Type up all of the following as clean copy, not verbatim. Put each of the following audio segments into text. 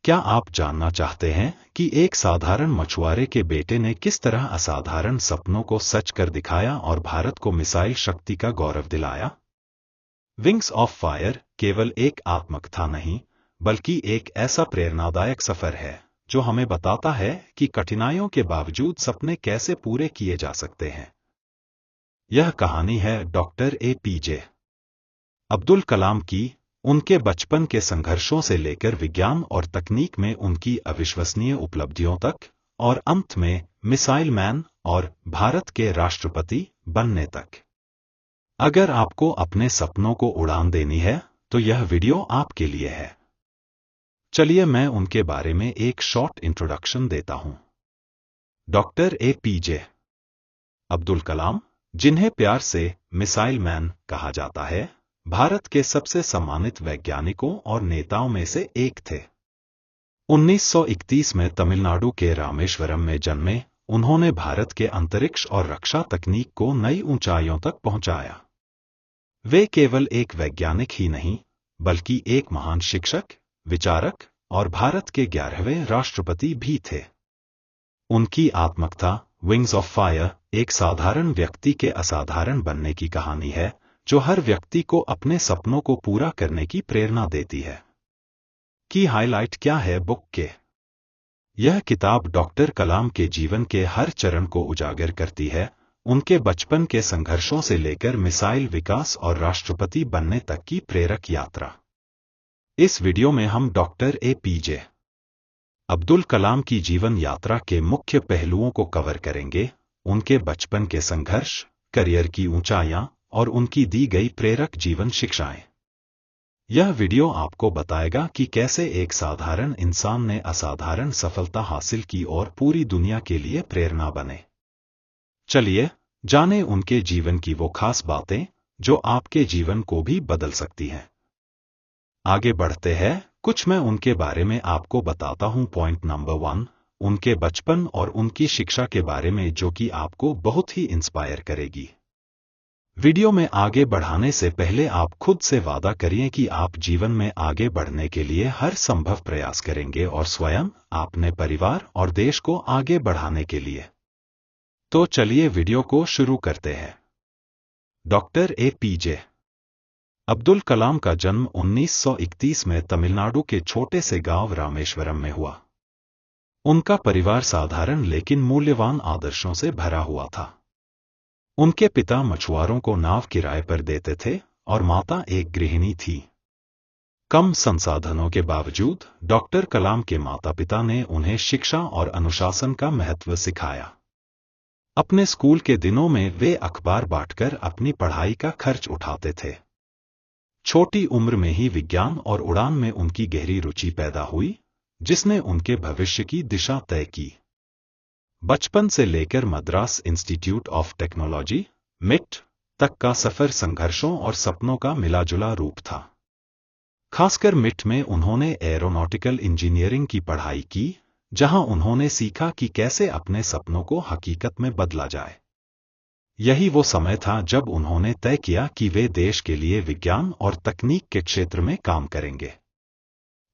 क्या आप जानना चाहते हैं कि एक साधारण मछुआरे के बेटे ने किस तरह असाधारण सपनों को सच कर दिखाया और भारत को मिसाइल शक्ति का गौरव दिलाया? विंग्स ऑफ फायर केवल एक आत्मकथा नहीं, बल्कि एक ऐसा प्रेरणादायक सफर है जो हमें बताता है कि कठिनाइयों के बावजूद सपने कैसे पूरे किए जा सकते हैं। यह कहानी है डॉक्टर APJ अब्दुल कलाम की, उनके बचपन के संघर्षों से लेकर विज्ञान और तकनीक में उनकी अविश्वसनीय उपलब्धियों तक, और अंत में मिसाइल मैन और भारत के राष्ट्रपति बनने तक। अगर आपको अपने सपनों को उड़ान देनी है, तो यह वीडियो आपके लिए है। चलिए मैं उनके बारे में एक शॉर्ट इंट्रोडक्शन देता हूं। डॉक्टर APJ अब्दुल कलाम, जिन्हें प्यार से मिसाइल मैन कहा जाता है, भारत के सबसे सम्मानित वैज्ञानिकों और नेताओं में से एक थे। 1931 में तमिलनाडु के रामेश्वरम में जन्मे, उन्होंने भारत के अंतरिक्ष और रक्षा तकनीक को नई ऊंचाइयों तक पहुंचाया। वे केवल एक वैज्ञानिक ही नहीं, बल्कि एक महान शिक्षक, विचारक और भारत के 11वें राष्ट्रपति भी थे। उनकी आत्मकथा विंग्स ऑफ फायर एक साधारण व्यक्ति के असाधारण बनने की कहानी है, जो हर व्यक्ति को अपने सपनों को पूरा करने की प्रेरणा देती है। की हाइलाइट क्या है बुक के? यह किताब डॉक्टर कलाम के जीवन के हर चरण को उजागर करती है, उनके बचपन के संघर्षों से लेकर मिसाइल विकास और राष्ट्रपति बनने तक की प्रेरक यात्रा। इस वीडियो में हम डॉक्टर APJ अब्दुल कलाम की जीवन यात्रा के मुख्य पहलुओं को कवर करेंगे, उनके बचपन के संघर्ष, करियर की ऊंचाइयां और उनकी दी गई प्रेरक जीवन शिक्षाएं। यह वीडियो आपको बताएगा कि कैसे एक साधारण इंसान ने असाधारण सफलता हासिल की और पूरी दुनिया के लिए प्रेरणा बने। चलिए जानें उनके जीवन की वो खास बातें जो आपके जीवन को भी बदल सकती हैं। आगे बढ़ते हैं, कुछ मैं उनके बारे में आपको बताता हूं। पॉइंट नंबर 1, उनके बचपन और उनकी शिक्षा के बारे में, जो कि आपको बहुत ही इंस्पायर करेगी। वीडियो में आगे बढ़ाने से पहले आप खुद से वादा करिए कि आप जीवन में आगे बढ़ने के लिए हर संभव प्रयास करेंगे और स्वयं, अपने परिवार और देश को आगे बढ़ाने के लिए। तो चलिए वीडियो को शुरू करते हैं। डॉक्टर APJ अब्दुल कलाम का जन्म 1931 में तमिलनाडु के छोटे से गांव रामेश्वरम में हुआ। उनका परिवार साधारण लेकिन मूल्यवान आदर्शों से भरा हुआ था। उनके पिता मछुआरों को नाव किराए पर देते थे और माता एक गृहिणी थी। कम संसाधनों के बावजूद डॉक्टर कलाम के माता-पिता ने उन्हें शिक्षा और अनुशासन का महत्व सिखाया। अपने स्कूल के दिनों में वे अखबार बांटकर अपनी पढ़ाई का खर्च उठाते थे। छोटी उम्र में ही विज्ञान और उड़ान में उनकी गहरी रुचि पैदा हुई, जिसने उनके भविष्य की दिशा तय की। बचपन से लेकर Madras institute of technology MIT तक का सफर संघर्षों और सपनों का मिलाजुला रूप था। खासकर MIT में उन्होंने एरोनॉटिकल इंजीनियरिंग की पढ़ाई की, जहां उन्होंने सीखा कि कैसे अपने सपनों को हकीकत में बदला जाए। यही वो समय था जब उन्होंने तय किया कि वे देश के लिए विज्ञान और तकनीक के क्षेत्र में काम करेंगे।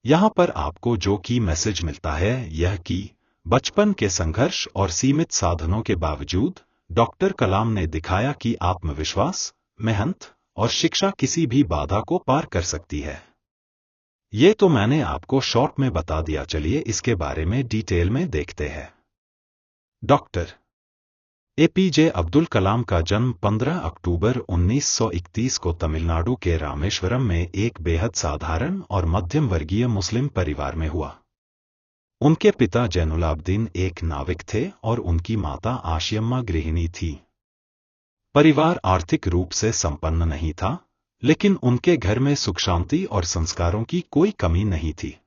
यहां पर आपको जो की मैसेज मिलता है, यह कि बचपन के संघर्ष और सीमित साधनों के बावजूद डॉक्टर कलाम ने दिखाया कि आत्मविश्वास, मेहनत और शिक्षा किसी भी बाधा को पार कर सकती है। ये तो मैंने आपको शॉर्ट में बता दिया, चलिए इसके बारे में डिटेल में देखते हैं। डॉक्टर APJ अब्दुल कलाम का जन्म 15 अक्टूबर 1931 को तमिलनाडु के रामेश्वरम में एक बेहद साधारण और मध्यम वर्गीय मुस्लिम परिवार में हुआ। उनके पिता जैनुलाब्दीन एक नाविक थे और उनकी माता आशियम्मा गृहिणी थी। परिवार आर्थिक रूप से संपन्न नहीं था, लेकिन उनके घर में सुख शांति और संस्कारों की कोई कमी नहीं थी।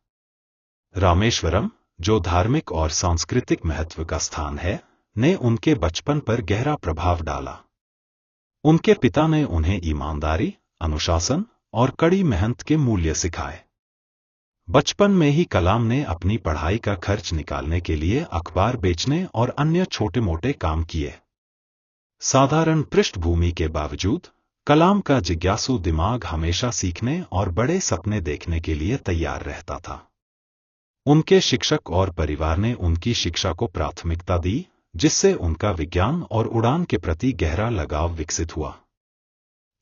रामेश्वरम, जो धार्मिक और सांस्कृतिक महत्व का स्थान है, ने उनके बचपन पर गहरा प्रभाव डाला। उनके पिता ने उन्हें ईमानदारी, अनुशासन और कड़ी मेहनत के मूल्य सिखाए। बचपन में ही कलाम ने अपनी पढ़ाई का खर्च निकालने के लिए अखबार बेचने और अन्य छोटे-मोटे काम किए। साधारण पृष्ठभूमि के बावजूद कलाम का जिज्ञासु दिमाग हमेशा सीखने और बड़े सपने देखने के लिए तैयार रहता था। उनके शिक्षक और परिवार ने उनकी शिक्षा को प्राथमिकता दी, जिससे उनका विज्ञान और उड़ान के प्रति गहरा लगाव विकसित हुआ।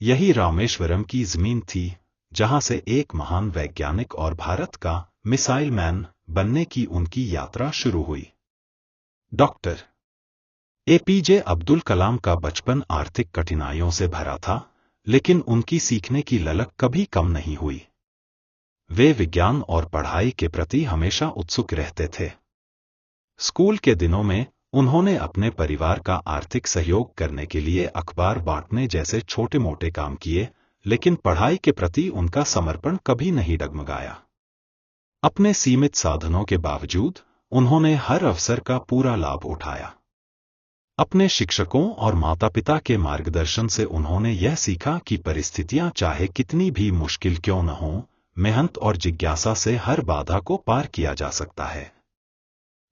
यही रामेश्वरम की जमीन थी, जहां से एक महान वैज्ञानिक और भारत का मिसाइल मैन बनने की उनकी यात्रा शुरू हुई। डॉक्टर एपीजे अब्दुल कलाम का बचपन आर्थिक कठिनाइयों से भरा था, लेकिन उनकी सीखने की ललक कभी कम नहीं हुई। वे विज्ञान और पढ़ाई के प्रति हमेशा उत्सुक रहते थे। स्कूल के दिनों में उन्होंने अपने परिवार का आर्थिक सहयोग करने के लिए अखबार बांटने जैसे छोटे-मोटे काम किए, लेकिन पढ़ाई के प्रति उनका समर्पण कभी नहीं डगमगाया। अपने सीमित साधनों के बावजूद उन्होंने हर अवसर का पूरा लाभ उठाया। अपने शिक्षकों और माता-पिता के मार्गदर्शन से उन्होंने यह सीखा कि परिस्थितियां चाहे कितनी भी मुश्किल क्यों न हों, मेहनत और जिज्ञासा से हर बाधा को पार किया जा सकता है।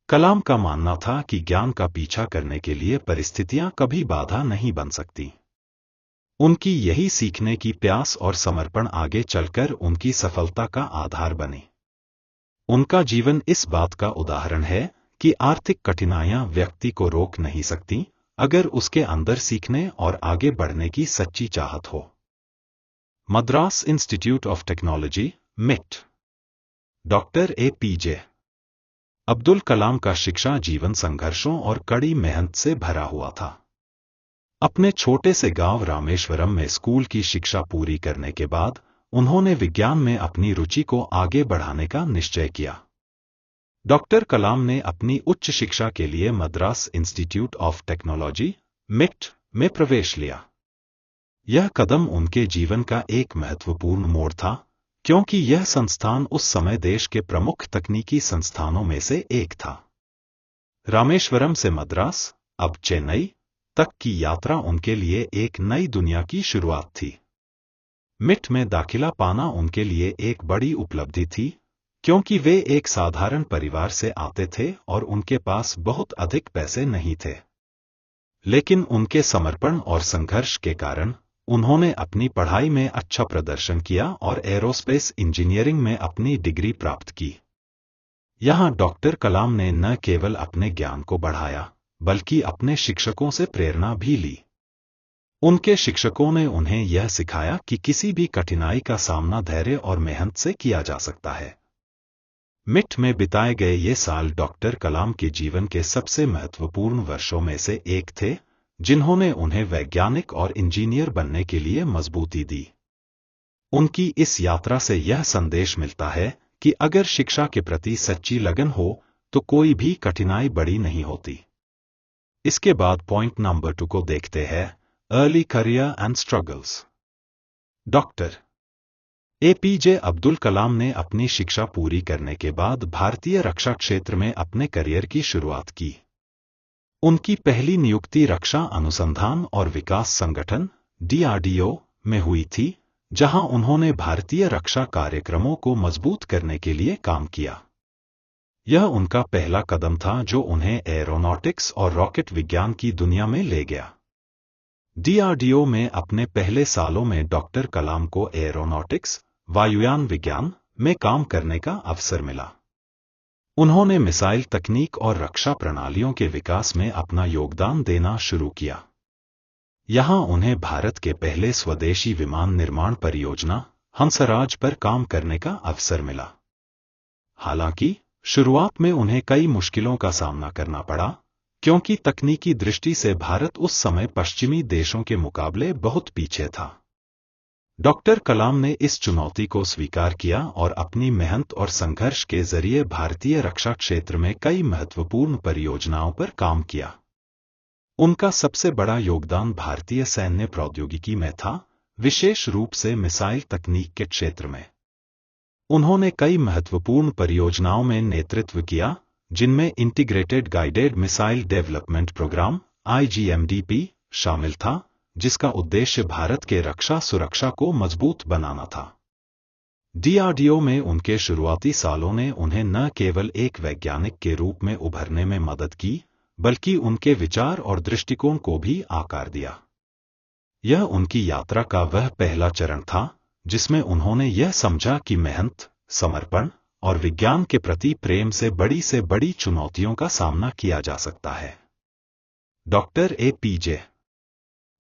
कलाम का मानना था कि ज्ञान का पीछा करने के लिए परिस्थितियां कभी बाधा नहीं बन सकती। उनकी यही सीखने की प्यास और समर्पण आगे चलकर उनकी सफलता का आधार बने। उनका जीवन इस बात का उदाहरण है कि आर्थिक कठिनाइयां व्यक्ति को रोक नहीं सकती, अगर उसके अंदर सीखने और आगे बढ़ने की सच्ची चाहत हो। मद्रास इंस्टीट्यूट ऑफ टेक्नोलॉजी, मिट। डॉक्टर एपीजे अब्दुल कलाम का शिक्षा जीवन संघर्षों और कड़ी मेहनत से भरा हुआ था। अपने छोटे से गांव रामेश्वरम में स्कूल की शिक्षा पूरी करने के बाद उन्होंने विज्ञान में अपनी रुचि को आगे बढ़ाने का निश्चय किया। डॉक्टर कलाम ने अपनी उच्च शिक्षा के लिए मद्रास इंस्टीट्यूट ऑफ टेक्नोलॉजी, मिट, में प्रवेश लिया। यह कदम उनके जीवन का एक महत्वपूर्ण मोड़ था, क्योंकि यह संस्थान उस समय देश के प्रमुख तकनीकी संस्थानों में से एक था। रामेश्वरम से मद्रास, अब चेन्नई, तक की यात्रा उनके लिए एक नई दुनिया की शुरुआत थी। मिट में दाखिला पाना उनके लिए एक बड़ी उपलब्धि थी, क्योंकि वे एक साधारण परिवार से आते थे और उनके पास बहुत अधिक पैसे नहीं थे। लेकिन उनके समर्पण और संघर्ष के कारण उन्होंने अपनी पढ़ाई में अच्छा प्रदर्शन किया और एरोस्पेस इंजीनियरिंग में अपनी डिग्री प्राप्त की। यहां डॉक्टर कलाम ने न केवल अपने ज्ञान को बढ़ाया, बल्कि अपने शिक्षकों से प्रेरणा भी ली। उनके शिक्षकों ने उन्हें यह सिखाया कि किसी भी कठिनाई का सामना धैर्य और मेहनत से किया जा सकता है। मिट में बिताए गए ये साल डॉक्टर कलाम के जीवन के सबसे महत्वपूर्ण वर्षों में से एक थे, जिन्होंने उन्हें वैज्ञानिक और इंजीनियर बनने के लिए मजबूती दी। उनकी इस यात्रा से यह संदेश मिलता है कि अगर शिक्षा के प्रति सच्ची लगन हो तो कोई भी कठिनाई बड़ी नहीं होती। इसके बाद पॉइंट नंबर 2 को देखते हैं, early career and struggles. Doctor APJ Abdul Kalam ने अपनी शिक्षा पूरी करने के बाद भारतीय रक्षा क्षेत्र में अपने करियर की शुरुआत की। उनकी पहली नियुक्ति रक्षा अनुसंधान और विकास संगठन DRDO में हुई थी, जहां उन्होंने भारतीय रक्षा कार्यक्रमों को मजबूत करने के लिए काम किया। यह उनका पहला कदम था जो उन्हें एरोनॉटिक्स और रॉकेट विज्ञान की दुनिया में ले गया। DRDO में अपने पहले सालों में डॉक्टर कलाम को एरोनॉटिक्स, वायुयान विज्ञान, में काम करने का अवसर मिला। उन्होंने मिसाइल तकनीक और रक्षा प्रणालियों के विकास में अपना योगदान देना शुरू किया। यहां उन्हें भारत के पहले स्वदेशी विमान निर्माण परियोजना हंसराज पर काम करने का अवसर मिला। हालांकि शुरुआत में उन्हें कई मुश्किलों का सामना करना पड़ा, क्योंकि तकनीकी दृष्टि से भारत उस समय पश्चिमी देशों के मुकाबले बहुत पीछे था। डॉक्टर कलाम ने इस चुनौती को स्वीकार किया और अपनी मेहनत और संघर्ष के जरिए भारतीय रक्षा क्षेत्र में कई महत्वपूर्ण परियोजनाओं पर काम किया। उनका सबसे बड़ा योगदान भारतीय सैन्य प्रौद्योगिकी में था, विशेष रूप से मिसाइल तकनीक के क्षेत्र में। उन्होंने कई महत्वपूर्ण परियोजनाओं में नेतृत्व किया, जिनमें integrated guided missile development programme IGMDP शामिल था, जिसका उद्देश्य भारत के रक्षा सुरक्षा को मजबूत बनाना था। DRDO में उनके शुरुआती सालों ने उन्हें न केवल एक वैज्ञानिक के रूप में उभरने में मदद की, बल्कि उनके विचार और दृष्टिकोण को भी आकार दिया। यह उनकी यात्रा का वह पहला चरण था जिसमें उन्होंने यह समझा कि मेहनत, समर्पण और विज्ञान के प्रति प्रेम से बड़ी चुनौतियों का सामना किया जा सकता है। डॉक्टर APJ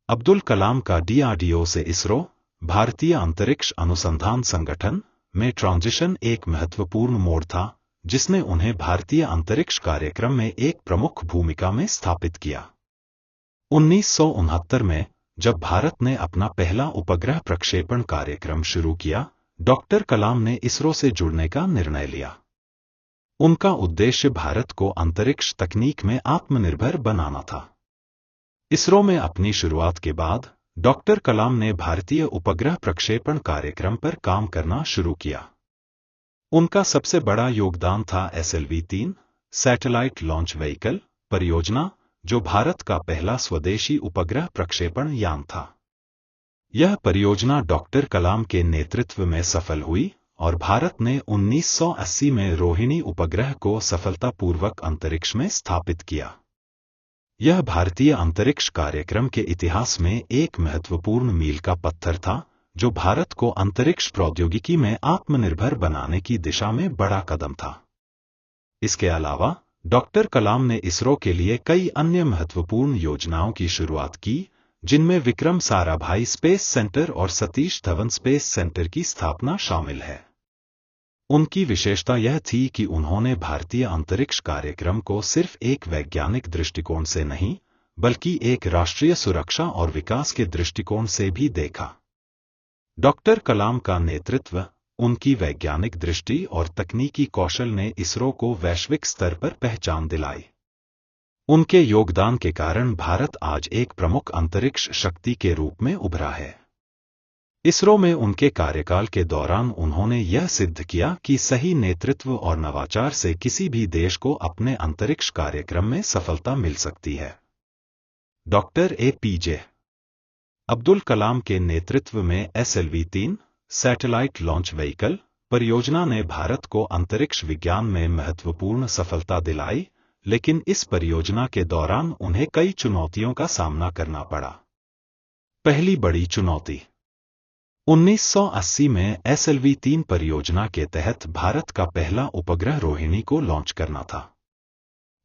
अब्दुल कलाम का DRDO से इसरो, भारतीय अंतरिक्ष अनुसंधान संगठन में ट्रांजिशन एक महत्वपूर्ण मोड़ था, जिसने उन्हें भारतीय अंतरिक्ष कार्यक्रम में एक प्रमुख भूमिका में स्थापित किया। 1969 में जब भारत ने अपना पहला उपग्रह प्रक्षेपण कार्यक्रम शुरू किया, डॉक्टर कलाम ने इसरो से जुड़ने का निर्णय लिया। उनका उद्देश्य भारत को अंतरिक्ष तकनीक में आत्मनिर्भर बनाना था। इसरो में अपनी शुरुआत के बाद डॉक्टर कलाम ने भारतीय उपग्रह प्रक्षेपण कार्यक्रम पर काम करना शुरू किया। उनका सबसे बड़ा योगदान था SLV-3 सैटेलाइट लॉन्च व्हीकल परियोजना, जो भारत का पहला स्वदेशी उपग्रह प्रक्षेपण यान था। यह परियोजना डॉक्टर कलाम के नेतृत्व में सफल हुई और भारत ने 1980 में रोहिणी उपग्रह को सफलतापूर्वक अंतरिक्ष में स्थापित किया। यह भारतीय अंतरिक्ष कार्यक्रम के इतिहास में एक महत्वपूर्ण मील का पत्थर था, जो भारत को अंतरिक्ष प्रौद्योगिकी में आत्मनिर्भर बनाने की दिशा में बड़ा कदम था। इसके अलावा डॉक्टर कलाम ने इसरो के लिए कई अन्य महत्वपूर्ण योजनाओं की शुरुआत की, जिनमें विक्रम साराभाई स्पेस सेंटर और सतीश धवन स्पेस सेंटर की स्थापना शामिल है। उनकी विशेषता यह थी कि उन्होंने भारतीय अंतरिक्ष कार्यक्रम को सिर्फ एक वैज्ञानिक दृष्टिकोण से नहीं, बल्कि एक राष्ट्रीय सुरक्षा और विकास के दृष्टिकोण से भी देखा। डॉक्टर कलाम का नेतृत्व, उनकी वैज्ञानिक दृष्टि और तकनीकी कौशल ने इसरो को वैश्विक स्तर पर पहचान दिलाई। उनके योगदान के कारण भारत आज एक प्रमुख अंतरिक्ष शक्ति के रूप में उभरा है। इसरो में उनके कार्यकाल के दौरान उन्होंने यह सिद्ध किया कि सही नेतृत्व और नवाचार से किसी भी देश को अपने अंतरिक्ष कार्यक्रम में सफलता मिल सकती है। डॉक्टर APJ अब्दुल कलाम के नेतृत्व में SLV-3 सैटेलाइट लॉन्च व्हीकल परियोजना ने भारत को अंतरिक्ष विज्ञान में महत्वपूर्ण सफलता दिलाई, लेकिन इस परियोजना के दौरान उन्हें कई चुनौतियों का सामना करना पड़ा। पहली बड़ी चुनौती 1980 में SLV-3 परियोजना के तहत भारत का पहला उपग्रह रोहिणी को लॉन्च करना था।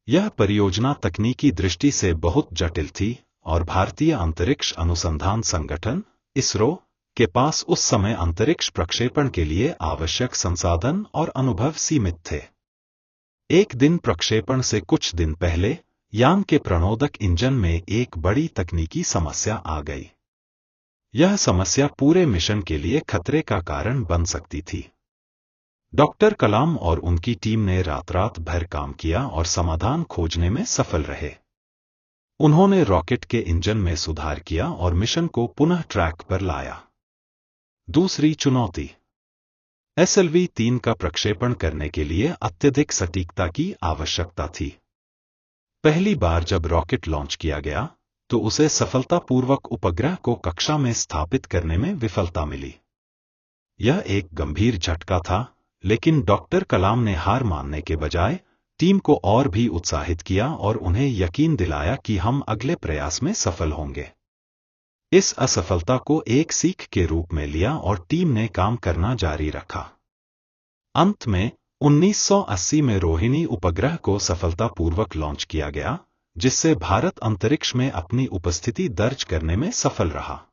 यह परियोजना तकनीकी दृष्टि से बहुत जटिल थी और भारतीय अंतरिक्ष अनुसंधान संगठन इसरो के पास उस समय अंतरिक्ष प्रक्षेपण के लिए आवश्यक संसाधन और अनुभव सीमित थे। एक दिन प्रक्षेपण से कुछ दिन पहले यान के प्रणोदक इंजन में एक बड़ी तकनीकी समस्या आ गई। यह समस्या पूरे मिशन के लिए खतरे का कारण बन सकती थी। डॉक्टर कलाम और उनकी टीम ने रात भर काम किया और समाधान खोजने में सफल रहे। उन्होंने रॉकेट के इंजन में सुधार किया और मिशन को पुनः ट्रैक पर लाया। दूसरी चुनौती SLV-3 का प्रक्षेपण करने के लिए अत्यधिक सटीकता की आवश्यकता थी। पहली बार जब रॉकेट लॉन्च किया गया, तो उसे सफलतापूर्वक उपग्रह को कक्षा में स्थापित करने में विफलता मिली। यह एक गंभीर झटका था, लेकिन डॉक्टर कलाम ने हार मानने के बजाय टीम को और भी उत्साहित किया और उन्हें यकीन दिलाया कि हम अगले प्रयास में सफल होंगे। इस असफलता को एक सीख के रूप में लिया और टीम ने काम करना जारी रखा। अंत में 1980 में रोहिणी उपग्रह को सफलतापूर्वक लॉन्च किया गया, जिससे भारत अंतरिक्ष में अपनी उपस्थिति दर्ज करने में सफल रहा।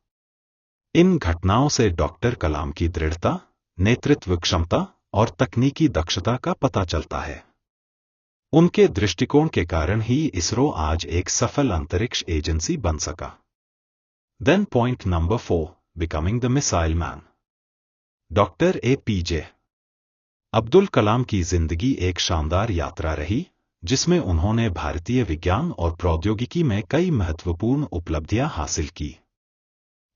इन घटनाओं से डॉक्टर कलाम की दृढ़ता, नेतृत्व क्षमता और तकनीकी दक्षता का पता चलता है। उनके दृष्टिकोण के कारण ही इसरो आज एक सफल अंतरिक्ष एजेंसी बन सका। Then point number 4, becoming the missile man. Doctor APJ Abdul Kalam की जिंदगी एक शानदार यात्रा रही, जिसमें उन्होंने भारतीय विज्ञान और प्रौद्योगिकी में कई महत्वपूर्ण उपलब्धियां हासिल की।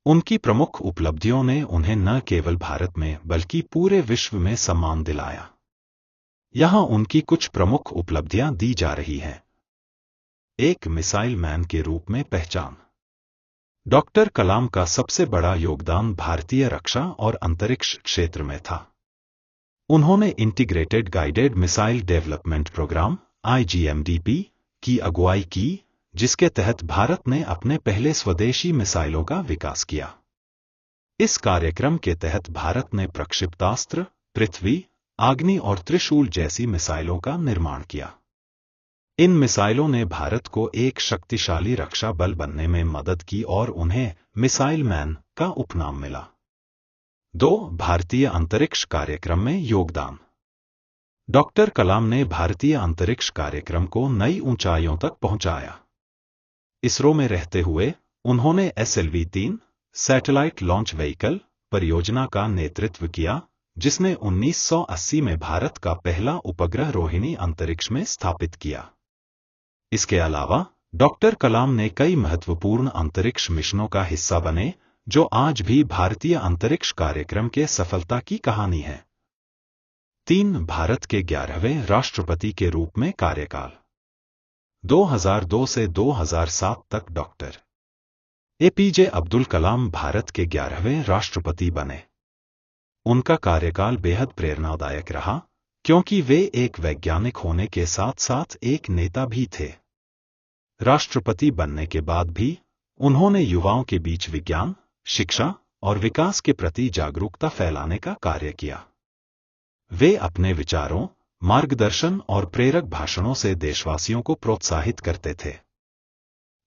उनकी प्रमुख उपलब्धियों ने उन्हें न केवल भारत में बल्कि पूरे विश्व में सम्मान दिलाया। यहां उनकी कुछ प्रमुख उपलब्धियां दी जा रही हैं। एक मिसाइल मैन के रूप में पहचान। डॉक्टर कलाम का सबसे बड़ा योगदान भारतीय रक्षा और अंतरिक्ष क्षेत्र में था। उन्होंने integrated guided missile development programme IGMDP की अगुवाई की, जिसके तहत भारत ने अपने पहले स्वदेशी मिसाइलों का विकास किया। इस कार्यक्रम के तहत भारत ने प्रक्षिप्तास्त्र, पृथ्वी, अग्नि और त्रिशूल जैसी मिसाइलों का निर्माण किया। इन मिसाइलों ने भारत को एक शक्तिशाली रक्षा बल बनने में मदद की और उन्हें मिसाइल मैन का उपनाम मिला। 2. भारतीय अंतरिक्ष कार्यक्रम में योगदान। डॉक्टर कलाम ने भारतीय अंतरिक्ष कार्यक्रम को नई ऊंचाइयों तक पहुंचाया। इसरो में रहते हुए उन्होंने SLV-3 सैटेलाइट लॉन्च व्हीकल परियोजना का नेतृत्व किया, जिसने 1980 में भारत का पहला उपग्रह रोहिणी अंतरिक्ष में स्थापित किया। इसके अलावा डॉक्टर कलाम ने कई महत्वपूर्ण अंतरिक्ष मिशनों का हिस्सा बने, जो आज भी भारतीय अंतरिक्ष कार्यक्रम के सफलता की कहानी है। 3. भारत के 11वें राष्ट्रपति के रूप में कार्यकाल। 2002 से 2007 तक डॉक्टर APJ अब्दुल कलाम भारत के 11वें राष्ट्रपति बने। उनका कार्यकाल बेहद प्रेरणादायक रहा, क्योंकि वे एक वैज्ञानिक होने के साथ साथ एक नेता भी थे। राष्ट्रपति बनने के बाद भी उन्होंने युवाओं के बीच विज्ञान, शिक्षा और विकास के प्रति जागरूकता फैलाने का कार्य किया। वे अपने विचारों, मार्गदर्शन और प्रेरक भाषणों से देशवासियों को प्रोत्साहित करते थे।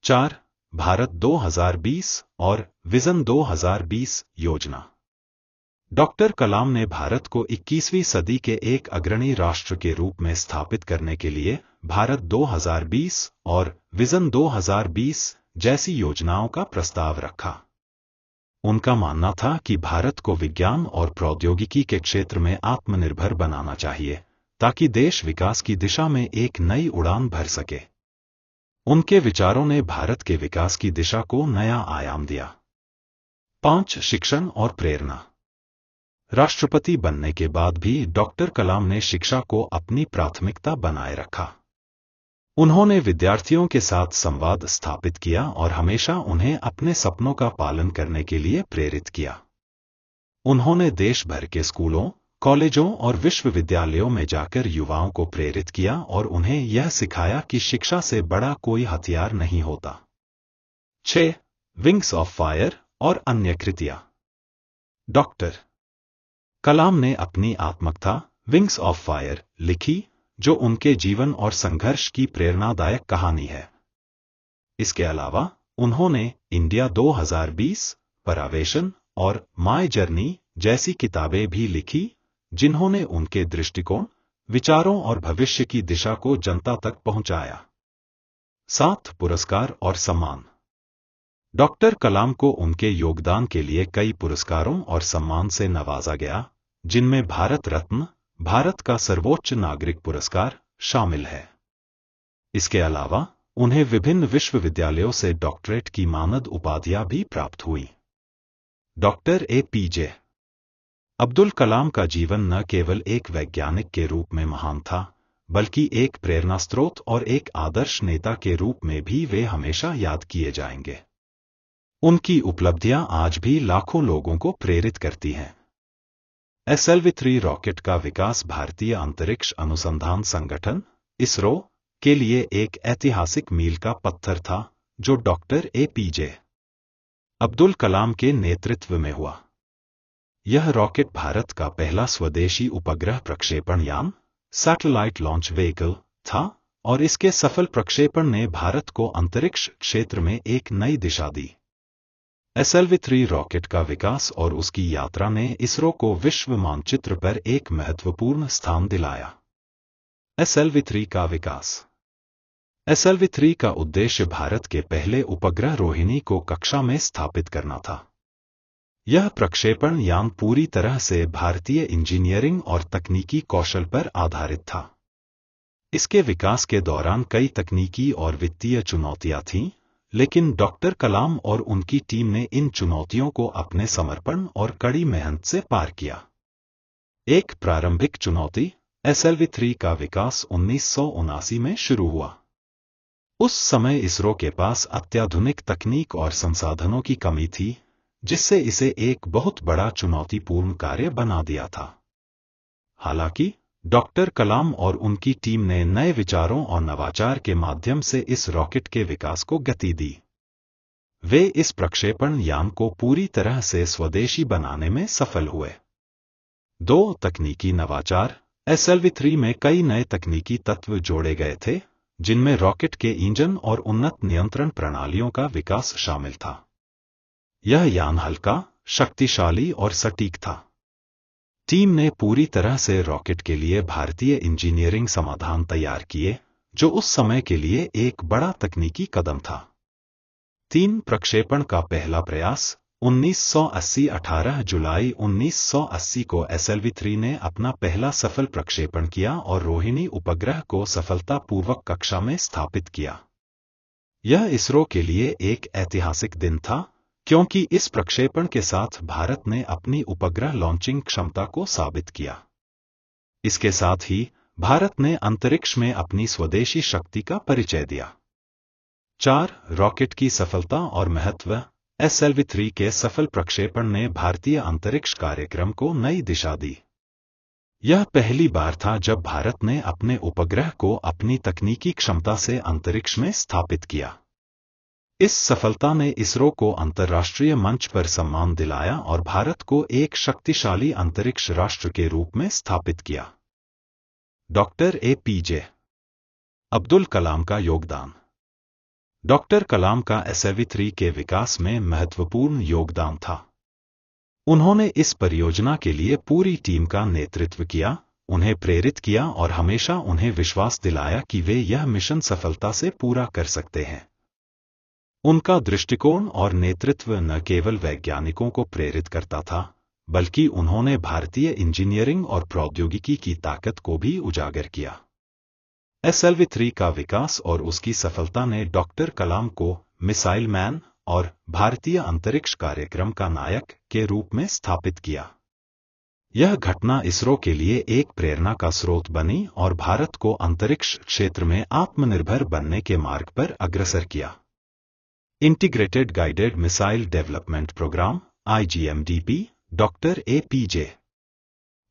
4. भारत 2020 और विजन 2020 योजना। डॉक्टर कलाम ने भारत को 21वीं सदी के एक अग्रणी राष्ट्र के रूप में स्थापित करने के लिए भारत 2020 और विजन 2020 जैसी योजनाओं का प्रस्ताव रखा। उनका मानना था कि भारत को विज्ञान और प्रौद्योगिकी के क्षेत्र में आत्मनिर्भर बनाना चाहिए, ताकि देश विकास की दिशा में एक नई उड़ान भर सके। उनके विचारों ने भारत के विकास की दिशा को नया आयाम दिया। 5. शिक्षण और प्रेरणा। राष्ट्रपति बनने के बाद भी डॉक्टर कलाम ने शिक्षा को अपनी प्राथमिकता बनाए रखा। उन्होंने विद्यार्थियों के साथ संवाद स्थापित किया और हमेशा उन्हें अपने सपनों का पालन करने के लिए प्रेरित किया। उन्होंने देश भर के स्कूलों, कॉलेजों और विश्वविद्यालयों में जाकर युवाओं को प्रेरित किया और उन्हें यह सिखाया कि शिक्षा से बड़ा कोई हथियार नहीं होता। 6. विंग्स ऑफ फायर और अन्य कृतियां। डॉक्टर कलाम ने अपनी आत्मकथा विंग्स ऑफ फायर लिखी, जो उनके जीवन और संघर्ष की प्रेरणादायक कहानी है। इसके अलावा उन्होंने इंडिया 2020, परावेशन और माय जर्नी जैसी किताबें भी लिखी, जिन्होंने उनके दृष्टिकोण, विचारों और भविष्य की दिशा को जनता तक पहुंचाया। 7. पुरस्कार और सम्मान। डॉक्टर कलाम को उनके योगदान के लिए कई पुरस्कारों और सम्मान से नवाजा गया, जिनमें भारत रत्न, भारत का सर्वोच्च नागरिक पुरस्कार शामिल है। इसके अलावा उन्हें विभिन्न विश्वविद्यालयों से डॉक्टरेट की मानद उपाधियां भी प्राप्त हुई। डॉक्टर APJ अब्दुल कलाम का जीवन न केवल एक वैज्ञानिक के रूप में महान था, बल्कि एक प्रेरणा स्रोत और एक आदर्श नेता के रूप में भी वे हमेशा याद किए जाएंगे। उनकी उपलब्धियां आज भी लाखों लोगों को प्रेरित करती हैं। SLV-3 रॉकेट का विकास भारतीय अंतरिक्ष अनुसंधान संगठन इसरो के लिए एक ऐतिहासिक मील का पत्थर था, जो डॉक्टर APJ अब्दुल कलाम के नेतृत्व में हुआ। यह रॉकेट भारत का पहला स्वदेशी उपग्रह प्रक्षेपण यान, सैटेलाइट लॉन्च व्हीकल था और इसके सफल प्रक्षेपण ने भारत को अंतरिक्ष क्षेत्र में एक नई दिशा दी। SLV-3 रॉकेट का विकास और उसकी यात्रा ने इसरो को विश्व मानचित्र पर एक महत्वपूर्ण स्थान दिलाया। SLV-3 का विकास। SLV-3 का उद्देश्य भारत के पहले उपग्रह रोहिणी को कक्षा में स्थापित करना था। यह प्रक्षेपण यान पूरी तरह से भारतीय इंजीनियरिंग और तकनीकी कौशल पर आधारित था। इसके विकास के दौरान कई तकनीकी और वित्तीय चुनौतियां थीं, लेकिन डॉक्टर कलाम और उनकी टीम ने इन चुनौतियों को अपने समर्पण और कड़ी मेहनत से पार किया। एक प्रारंभिक चुनौती, SLV-3 का विकास 1979 में शुरू हुआ। उस समय इसरो के पास अत्याधुनिक तकनीक और संसाधनों की कमी थी, जिससे इसे एक बहुत बड़ा चुनौतीपूर्ण कार्य बना दिया था। हालांकि डॉक्टर कलाम और उनकी टीम ने नए विचारों और नवाचार के माध्यम से इस रॉकेट के विकास को गति दी। वे इस प्रक्षेपण यान को पूरी तरह से स्वदेशी बनाने में सफल हुए। 2. तकनीकी नवाचार SLV-3 में कई नए तकनीकी तत्व जोड़े गए थे, जिनमें रॉकेट के इंजन और उन्नत नियंत्रण प्रणालियों का विकास शामिल था। यह यान हल्का, शक्तिशाली और सटीक था। टीम ने पूरी तरह से रॉकेट के लिए भारतीय इंजीनियरिंग समाधान तैयार किए, जो उस समय के लिए एक बड़ा तकनीकी कदम था। 3 प्रक्षेपण का पहला प्रयास 1980 18 जुलाई 1980 को SLV-3 ने अपना पहला सफल प्रक्षेपण किया और रोहिणी उपग्रह को सफलतापूर्वक कक्षा में स्थापित किया। यह इसरो के लिए एक ऐतिहासिक दिन था, क्योंकि इस प्रक्षेपण के साथ भारत ने अपनी उपग्रह लॉन्चिंग क्षमता को साबित किया। इसके साथ ही भारत ने अंतरिक्ष में अपनी स्वदेशी शक्ति का परिचय दिया। 4 रॉकेट की सफलता और महत्व। SLV-3 के सफल प्रक्षेपण ने भारतीय अंतरिक्ष कार्यक्रम को नई दिशा दी। यह पहली बार था जब भारत ने अपने उपग्रह को अपनी तकनीकी क्षमता से अंतरिक्ष में स्थापित किया। इस सफलता ने इसरो को अंतर्राष्ट्रीय मंच पर सम्मान दिलाया और भारत को एक शक्तिशाली अंतरिक्ष राष्ट्र के रूप में स्थापित किया। डॉक्टर APJ अब्दुल कलाम का योगदान। डॉक्टर कलाम का SLV-3 के विकास में महत्वपूर्ण योगदान था। उन्होंने इस परियोजना के लिए पूरी टीम का नेतृत्व किया, उन्हें प्रेरित किया और हमेशा उन्हें विश्वास दिलाया कि वे यह मिशन सफलता से पूरा कर सकते हैं। उनका दृष्टिकोण और नेतृत्व न केवल वैज्ञानिकों को प्रेरित करता था, बल्कि उन्होंने भारतीय इंजीनियरिंग और प्रौद्योगिकी की ताकत को भी उजागर किया। SLV-3 का विकास और उसकी सफलता ने डॉक्टर कलाम को मिसाइल मैन और भारतीय अंतरिक्ष कार्यक्रम का नायक के रूप में स्थापित किया। यह घटना इसरो के लिए एक प्रेरणा का स्रोत बनी और भारत को अंतरिक्ष क्षेत्र में आत्मनिर्भर बनने के मार्ग पर अग्रसर किया। Integrated guided missile development programme IGMDP doctor APJ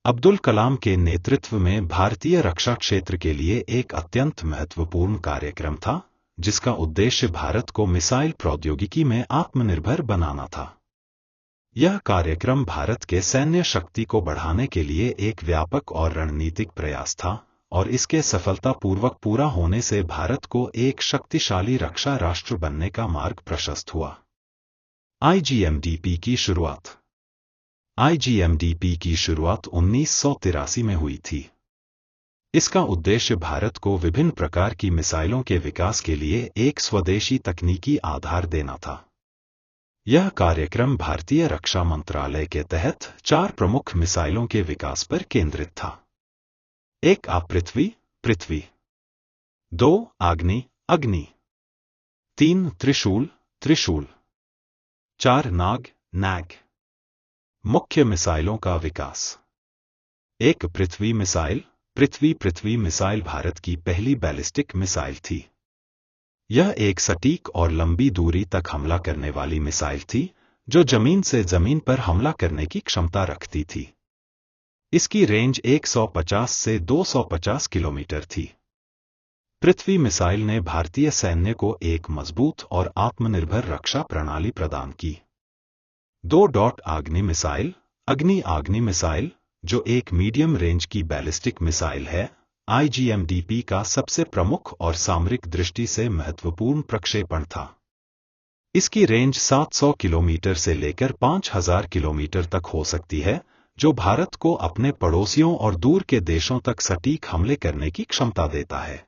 Abdul Kalam के नेतृत्व में भारतीय रक्षा क्षेत्र के लिए एक अत्यंत महत्वपूर्ण कार्यक्रम था, जिसका उद्देश्य भारत को मिसाइल प्रौद्योगिकी में आत्मनिर्भर बनाना था। यह कार्यक्रम भारत के सैन्य शक्ति को बढ़ाने के लिए एक व्यापक और रणनीतिक प्रयास था, और इसके सफलतापूर्वक पूरा होने से भारत को एक शक्तिशाली रक्षा राष्ट्र बनने का मार्ग प्रशस्त हुआ। IGMDP की शुरुआत। IGMDP की शुरुआत 1983 में हुई थी। इसका उद्देश्य भारत को विभिन्न प्रकार की मिसाइलों के विकास के लिए एक स्वदेशी तकनीकी आधार देना था। यह कार्यक्रम भारतीय रक्षा मंत्रालय के तहत 4 प्रमुख मिसाइलों के विकास पर केंद्रित था। 1 अपृथ्वी, पृथ्वी। 2 अग्नि, अग्नि। 3 त्रिशूल, त्रिशूल। 4 नाग, नाग। मुख्य मिसाइलों का विकास। 1 पृथ्वी मिसाइल। पृथ्वी मिसाइल भारत की पहली बैलिस्टिक मिसाइल थी। यह एक सटीक और लंबी दूरी तक हमला करने वाली मिसाइल थी, जो जमीन से जमीन पर हमला करने की क्षमता रखती थी। इसकी रेंज 150 से 250 किलोमीटर थी। पृथ्वी मिसाइल ने भारतीय सैन्य को एक मजबूत और आत्मनिर्भर रक्षा प्रणाली प्रदान की। 2 अग्नि मिसाइल। अग्नि मिसाइल, जो एक मीडियम रेंज की बैलिस्टिक मिसाइल है, IGMDP का सबसे प्रमुख और सामरिक दृष्टि से महत्वपूर्ण प्रक्षेपण था। इसकी रेंज 700 किलोमीटर से लेकर 5000 किलोमीटर तक हो सकती है, जो भारत को अपने पड़ोसियों और दूर के देशों तक सटीक हमले करने की क्षमता देता है।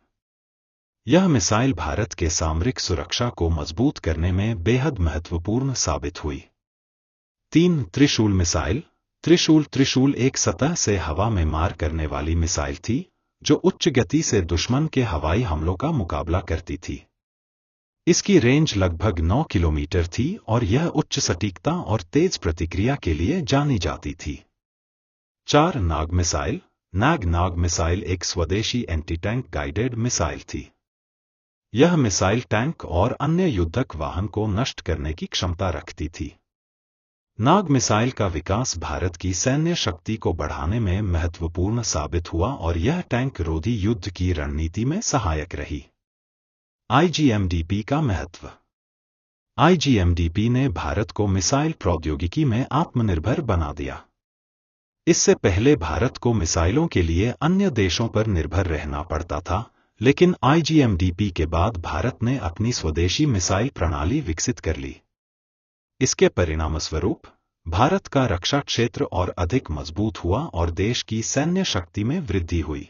यह मिसाइल भारत के सामरिक सुरक्षा को मजबूत करने में बेहद महत्वपूर्ण साबित हुई। 3 त्रिशूल मिसाइल। त्रिशूल एक सतह से हवा में मार करने वाली मिसाइल थी, जो उच्च गति से दुश्मन के हवाई हमलों का मुकाबला करती थी। इसकी रेंज लगभग 9 किलोमीटर थी और यह उच्च सटीकता और तेज प्रतिक्रिया के लिए जानी जाती थी। 4 नाग मिसाइल। नाग मिसाइल एक स्वदेशी एंटी टैंक गाइडेड मिसाइल थी। यह मिसाइल टैंक और अन्य युद्धक वाहन को नष्ट करने की क्षमता रखती थी। नाग मिसाइल का विकास भारत की सैन्य शक्ति को बढ़ाने में महत्वपूर्ण साबित हुआ और यह टैंक रोधी युद्ध की रणनीति में सहायक रही। IGMDP का महत्व। IGMDP ने भारत को मिसाइल प्रौद्योगिकी में आत्मनिर्भर बना दिया। इससे पहले भारत को मिसाइलों के लिए अन्य देशों पर निर्भर रहना पड़ता था, लेकिन IGMDP के बाद भारत ने अपनी स्वदेशी मिसाइल प्रणाली विकसित कर ली। इसके परिणामस्वरूप भारत का रक्षा क्षेत्र और अधिक मजबूत हुआ और देश की सैन्य शक्ति में वृद्धि हुई।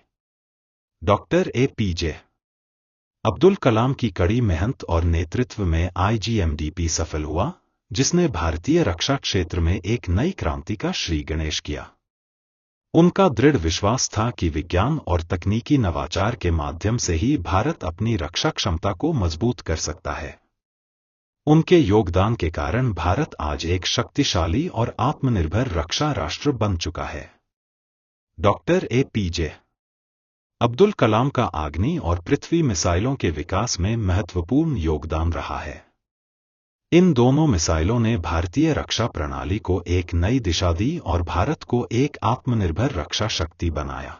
डॉक्टर APJ अब्दुल कलाम की कड़ी मेहनत और नेतृत्व में IGMDP सफल हुआ, जिसने भारतीय रक्षा क्षेत्र में एक नई क्रांति का श्री गणेश किया। उनका दृढ़ विश्वास था कि विज्ञान और तकनीकी नवाचार के माध्यम से ही भारत अपनी रक्षा क्षमता को मजबूत कर सकता है। उनके योगदान के कारण भारत आज एक शक्तिशाली और आत्मनिर्भर रक्षा राष्ट्र बन चुका है। डॉक्टर APJ अब्दुल कलाम का अग्नि और पृथ्वी मिसाइलों के विकास में महत्वपूर्ण योगदान रहा है। इन दोनों मिसाइलों ने भारतीय रक्षा प्रणाली को एक नई दिशा दी और भारत को एक आत्मनिर्भर रक्षा शक्ति बनाया।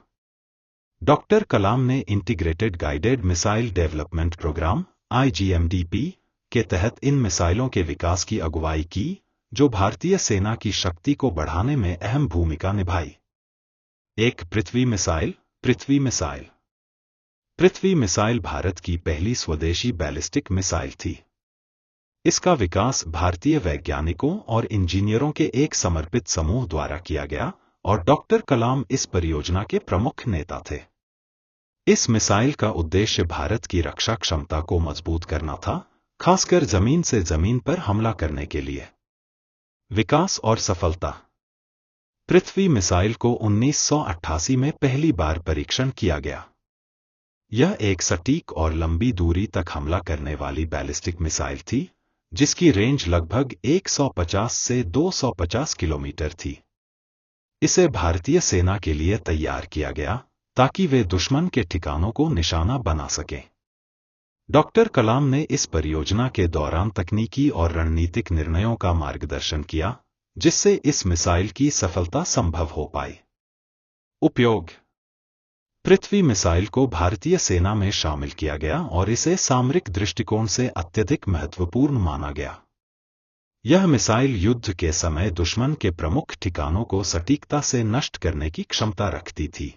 डॉक्टर कलाम ने integrated guided missile development programme IGMDP के तहत इन मिसाइलों के विकास की अगुवाई की, जो भारतीय सेना की शक्ति को बढ़ाने में अहम भूमिका निभाई। एक पृथ्वी मिसाइल। पृथ्वी मिसाइल पृथ्वी मिसाइल भारत की पहली स्वदेशी बैलिस्टिक मिसाइल थी। इसका विकास भारतीय वैज्ञानिकों और इंजीनियरों के एक समर्पित समूह द्वारा किया गया और डॉक्टर कलाम इस परियोजना के प्रमुख नेता थे। इस मिसाइल का उद्देश्य भारत की रक्षा क्षमता को मजबूत करना था, खासकर जमीन से जमीन पर हमला करने के लिए। विकास और सफलता। पृथ्वी मिसाइल को 1988 में पहली बार परीक्षण किया गया। यह एक सटीक और लंबी दूरी तक हमला करने वाली बैलिस्टिक मिसाइल थी, जिसकी रेंज लगभग 150 से 250 किलोमीटर थी। इसे भारतीय सेना के लिए तैयार किया गया ताकि वे दुश्मन के ठिकानों को निशाना बना सकें। डॉक्टर कलाम ने इस परियोजना के दौरान तकनीकी और रणनीतिक निर्णयों का मार्गदर्शन किया, जिससे इस मिसाइल की सफलता संभव हो पाई। उपयोग। पृथ्वी मिसाइल को भारतीय सेना में शामिल किया गया और इसे सामरिक दृष्टिकोण से अत्यधिक महत्वपूर्ण माना गया। यह मिसाइल युद्ध के समय दुश्मन के प्रमुख ठिकानों को सटीकता से नष्ट करने की क्षमता रखती थी।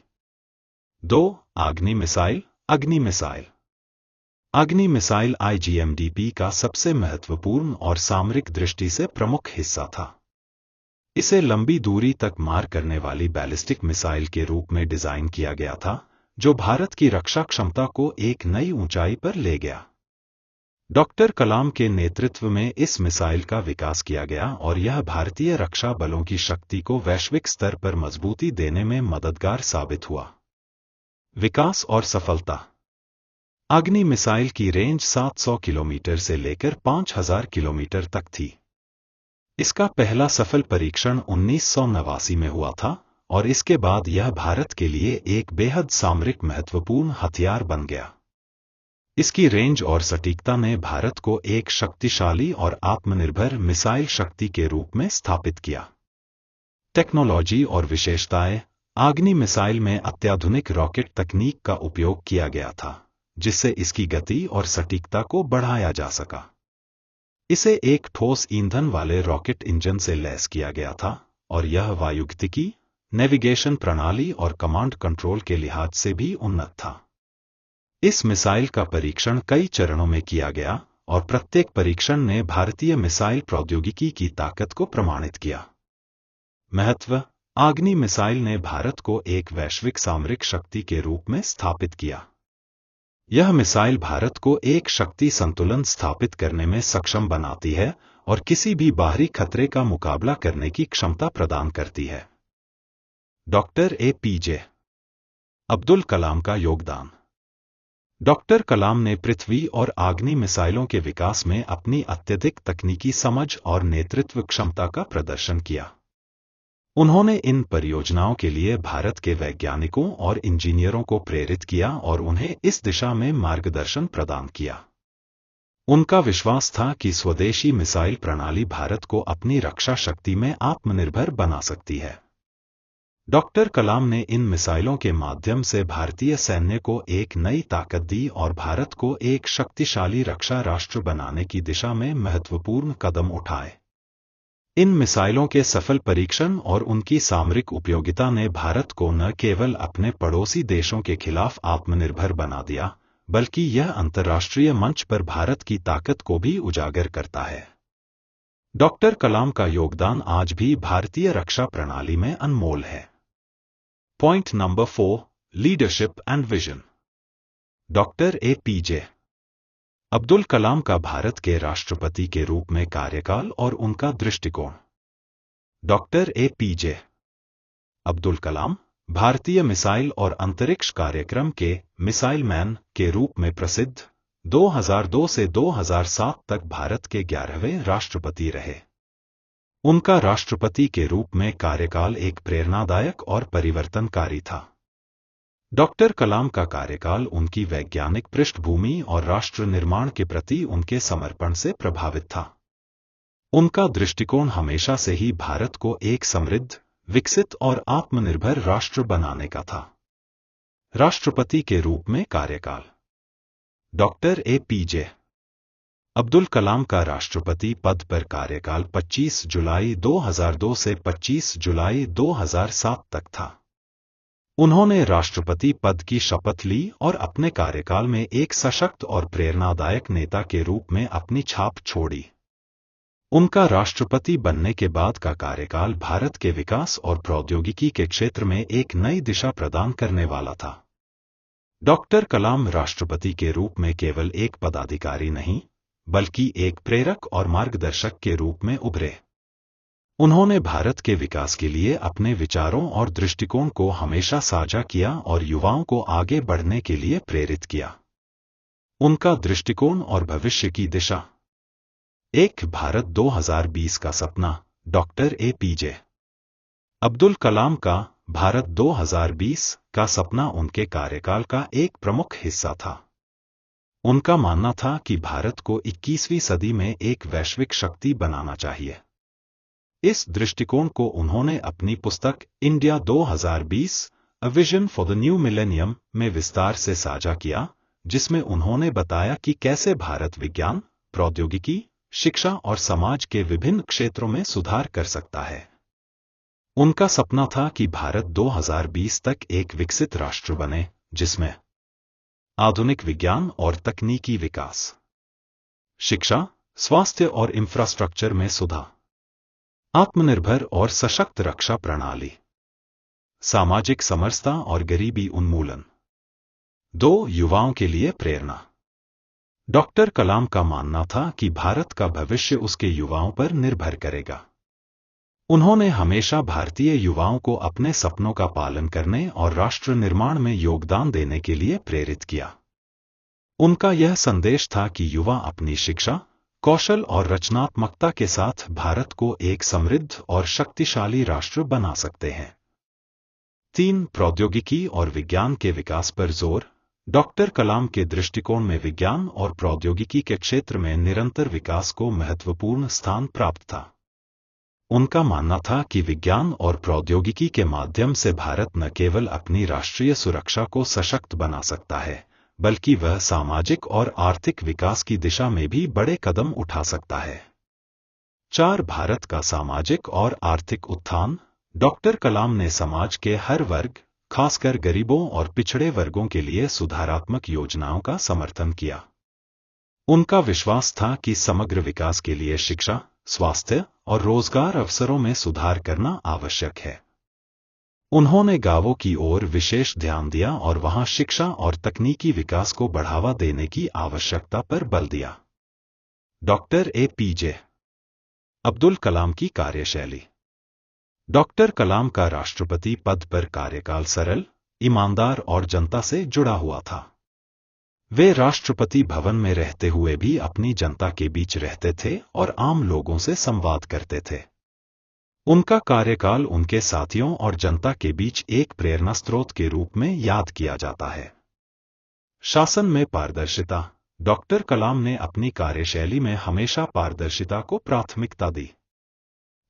2. अग्नि मिसाइल। अग्नि मिसाइल अग्नि मिसाइल IGMDP का सबसे महत्वपूर्ण और सामरिक दृष्टि से प्रमुख हिस्सा था। इसे लंबी दूरी तक मार करने वाली बैलिस्टिक मिसाइल के रूप में डिजाइन किया गया था, जो भारत की रक्षा क्षमता को एक नई ऊंचाई पर ले गया। डॉक्टर कलाम के नेतृत्व में इस मिसाइल का विकास किया गया और यह भारतीय रक्षा बलों की शक्ति को वैश्विक स्तर पर मजबूती देने में मददगार साबित हुआ। विकास और सफलता। अग्नि मिसाइल की रेंज 700 किलोमीटर से लेकर 5000 किलोमीटर तक थी। इसका पहला सफल परीक्षण 1989 में हुआ था और इसके बाद यह भारत के लिए एक बेहद सामरिक महत्वपूर्ण हथियार बन गया। इसकी रेंज और सटीकता ने भारत को एक शक्तिशाली और आत्मनिर्भर मिसाइल शक्ति के रूप में स्थापित किया। टेक्नोलॉजी और विशेषताएं। अग्नि मिसाइल में अत्याधुनिक रॉकेट तकनीक का उपयोग किया गया था, जिससे इसकी गति और सटीकता को बढ़ाया जा सका। इसे एक ठोस ईंधन वाले रॉकेट इंजन से लैस किया गया था और यह वायुगतिकी, नेविगेशन प्रणाली और कमांड कंट्रोल के लिहाज से भी उन्नत था। इस मिसाइल का परीक्षण कई चरणों में किया गया और प्रत्येक परीक्षण ने भारतीय मिसाइल प्रौद्योगिकी की ताकत को प्रमाणित किया। महत्व। अग्नि मिसाइल ने भारत को एक वैश्विक सामरिक शक्ति के रूप में स्थापित किया। यह मिसाइल भारत को एक शक्ति संतुलन स्थापित करने में सक्षम बनाती है और किसी भी बाहरी खतरे का मुकाबला करने की क्षमता प्रदान करती है। डॉक्टर APJ अब्दुल कलाम का योगदान। डॉक्टर कलाम ने पृथ्वी और अग्नि मिसाइलों के विकास में अपनी अत्यधिक तकनीकी समझ और नेतृत्व क्षमता का प्रदर्शन किया। उन्होंने इन परियोजनाओं के लिए भारत के वैज्ञानिकों और इंजीनियरों को प्रेरित किया और उन्हें इस दिशा में मार्गदर्शन प्रदान किया। उनका विश्वास था कि स्वदेशी मिसाइल प्रणाली भारत को अपनी रक्षा शक्ति में आत्मनिर्भर बना सकती है। डॉक्टर कलाम ने इन मिसाइलों के माध्यम से भारतीय सैन्य को एक नई ताकत दी और भारत को एक शक्तिशाली रक्षा राष्ट्र बनाने की दिशा में महत्वपूर्ण कदम उठाए। इन मिसाइलों के सफल परीक्षण और उनकी सामरिक उपयोगिता ने भारत को न केवल अपने पड़ोसी देशों के खिलाफ आत्मनिर्भर बना दिया, बल्कि यह अंतर्राष्ट्रीय मंच पर भारत की ताकत को भी उजागर करता है। डॉक्टर कलाम का योगदान आज भी भारतीय रक्षा प्रणाली में अनमोल है। Point number 4, leadership and vision. Doctor APJ Abdul Kalam का भारत के राष्ट्रपति के रूप में कार्यकाल और उनका दृष्टिकोण। डॉक्टर APJ अब्दुल कलाम भारतीय मिसाइल और अंतरिक्ष कार्यक्रम के मिसाइल मैन के रूप में प्रसिद्ध 2002 से 2007 तक भारत के 11वें राष्ट्रपति रहे। उनका राष्ट्रपति के रूप में कार्यकाल एक प्रेरणादायक और परिवर्तनकारी था। डॉक्टर कलाम का कार्यकाल उनकी वैज्ञानिक पृष्ठभूमि और राष्ट्र निर्माण के प्रति उनके समर्पण से प्रभावित था। उनका दृष्टिकोण हमेशा से ही भारत को एक समृद्ध, विकसित और आत्मनिर्भर राष्ट्र बनाने का था। राष्ट्रपति के रूप में कार्यकाल। डॉक्टर APJ अब्दुल कलाम का राष्ट्रपति पद पर कार्यकाल 25 जुलाई 2002 से 25 जुलाई 2007 तक था। उन्होंने राष्ट्रपति पद की शपथ ली और अपने कार्यकाल में एक सशक्त और प्रेरणादायक नेता के रूप में अपनी छाप छोड़ी। उनका राष्ट्रपति बनने के बाद का कार्यकाल भारत के विकास और प्रौद्योगिकी के क्षेत्र में एक नई दिशा प्रदान करने वाला था। डॉक्टर कलाम राष्ट्रपति के रूप में केवल एक पदाधिकारी नहीं, बल्कि एक प्रेरक और मार्गदर्शक के रूप में उभरे। उन्होंने भारत के विकास के लिए अपने विचारों और दृष्टिकोण को हमेशा साझा किया और युवाओं को आगे बढ़ने के लिए प्रेरित किया। उनका दृष्टिकोण और भविष्य की दिशा। एक भारत 2020 का सपना। डॉक्टर APJ अब्दुल कलाम का भारत 2020 का सपना उनके कार्यकाल का एक प्रमुख हिस्सा था। उनका मानना था कि भारत को 21वीं सदी में एक वैश्विक शक्ति बनाना चाहिए। इस दृष्टिकोण को उन्होंने अपनी पुस्तक India 2020 a vision for the new millennium में विस्तार से साझा किया, जिसमें उन्होंने बताया कि कैसे भारत विज्ञान, प्रौद्योगिकी, शिक्षा और समाज के विभिन्न क्षेत्रों में सुधार कर सकता है। उनका सपना था कि भारत 2020 तक एक विकसित राष्ट्र बने, जिसमें आधुनिक विज्ञान और तकनीकी विकास, शिक्षा, स्वास्थ्य और इंफ्रास्ट्रक्चर में सुधार, आत्मनिर्भर और सशक्त रक्षा प्रणाली, सामाजिक समरसता और गरीबी उन्मूलन। 2. युवाओं के लिए प्रेरणा। डॉक्टर कलाम का मानना था कि भारत का भविष्य उसके युवाओं पर निर्भर करेगा। उन्होंने हमेशा भारतीय युवाओं को अपने सपनों का पालन करने और राष्ट्र निर्माण में योगदान देने के लिए प्रेरित किया। उनका यह संदेश था कि युवा अपनी शिक्षा, कौशल और रचनात्मकता के साथ भारत को एक समृद्ध और शक्तिशाली राष्ट्र बना सकते हैं। 3. प्रौद्योगिकी और विज्ञान के विकास पर जोर। डॉक्टर कलाम के दृष्टिकोण में विज्ञान और प्रौद्योगिकी के क्षेत्र में निरंतर विकास को महत्वपूर्ण स्थान प्राप्त था। उनका मानना था कि विज्ञान और प्रौद्योगिकी के माध्यम से भारत न केवल अपनी राष्ट्रीय सुरक्षा को सशक्त बना सकता है, बल्कि वह सामाजिक और आर्थिक विकास की दिशा में भी बड़े कदम उठा सकता है। 4. भारत का सामाजिक और आर्थिक उत्थान। डॉक्टर कलाम ने समाज के हर वर्ग, खासकर गरीबों और पिछड़े वर्गों के लिए सुधारात्मक योजनाओं का समर्थन किया। उनका विश्वास था कि समग्र विकास के लिए शिक्षा, स्वास्थ्य और रोजगार अवसरों में सुधार करना आवश्यक है। उन्होंने गांवों की ओर विशेष ध्यान दिया और वहां शिक्षा और तकनीकी विकास को बढ़ावा देने की आवश्यकता पर बल दिया। डॉक्टर APJ अब्दुल कलाम की कार्यशैली। डॉक्टर कलाम का राष्ट्रपति पद पर कार्यकाल सरल, ईमानदार और जनता से जुड़ा हुआ था। वे राष्ट्रपति भवन में रहते हुए भी अपनी जनता के बीच रहते थे और आम लोगों से संवाद करते थे। उनका कार्यकाल उनके साथियों और जनता के बीच एक प्रेरणा स्रोत के रूप में याद किया जाता है। शासन में पारदर्शिता। डॉक्टर कलाम ने अपनी कार्यशैली में हमेशा पारदर्शिता को प्राथमिकता दी।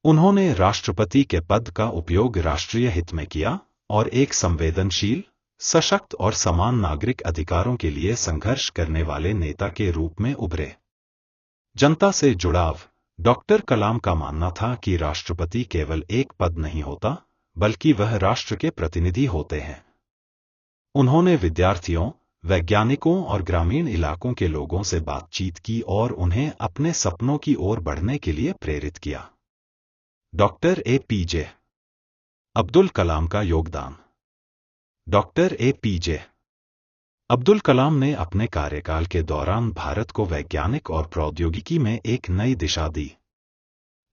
उन्होंने राष्ट्रपति के पद का उपयोग राष्ट्रीय हित में किया और एक संवेदनशील, सशक्त और समान नागरिक अधिकारों के लिए संघर्ष करने वाले नेता के रूप में उभरे। जनता से जुड़ाव। डॉक्टर कलाम का मानना था कि राष्ट्रपति केवल एक पद नहीं होता, बल्कि वह राष्ट्र के प्रतिनिधि होते हैं। उन्होंने विद्यार्थियों, वैज्ञानिकों और ग्रामीण इलाकों के लोगों से बातचीत की और उन्हें अपने सपनों की ओर बढ़ने के लिए प्रेरित किया। डॉक्टर एपीजे अब्दुल कलाम का योगदान। डॉक्टर एपीजे अब्दुल कलाम ने अपने कार्यकाल के दौरान भारत को वैज्ञानिक और प्रौद्योगिकी में एक नई दिशा दी।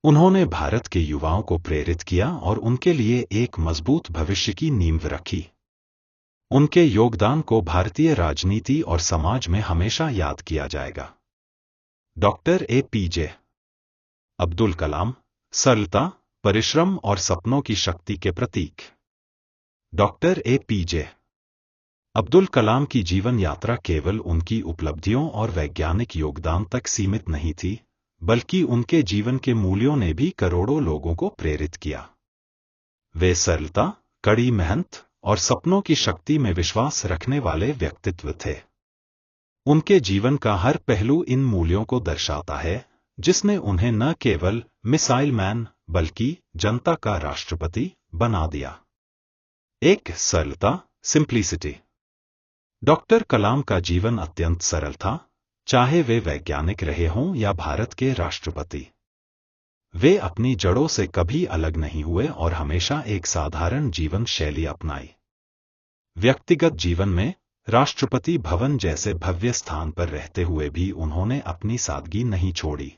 उन्होंने भारत के युवाओं को प्रेरित किया और उनके लिए एक मजबूत भविष्य की नींव रखी। उनके योगदान को भारतीय राजनीति और समाज में हमेशा याद किया जाएगा। डॉक्टर एपीजे अब्दुल कलाम, सरलता, परिश्रम और सपनों की शक्ति के प्रतीक। डॉक्टर एपीजे अब्दुल कलाम की जीवन यात्रा केवल उनकी उपलब्धियों और वैज्ञानिक योगदान तक सीमित नहीं थी, बल्कि उनके जीवन के मूल्यों ने भी करोड़ों लोगों को प्रेरित किया। वे सरलता, कड़ी मेहनत और सपनों की शक्ति में विश्वास रखने वाले व्यक्तित्व थे। उनके जीवन का हर पहलू इन मूल्यों को दर्शाता है, जिसने उन्हें न केवल मिसाइल मैन बल्कि जनता का राष्ट्रपति बना दिया। एक सरलता, सिंप्लिसिटी। डॉक्टर कलाम का जीवन अत्यंत सरल था, चाहे वे वैज्ञानिक रहे हों या भारत के राष्ट्रपति। वे अपनी जड़ों से कभी अलग नहीं हुए और हमेशा एक साधारण जीवन शैली अपनाई। व्यक्तिगत जीवन में राष्ट्रपति भवन जैसे भव्य स्थान पर रहते हुए भी उन्होंने अपनी सादगी नहीं छोड़ी।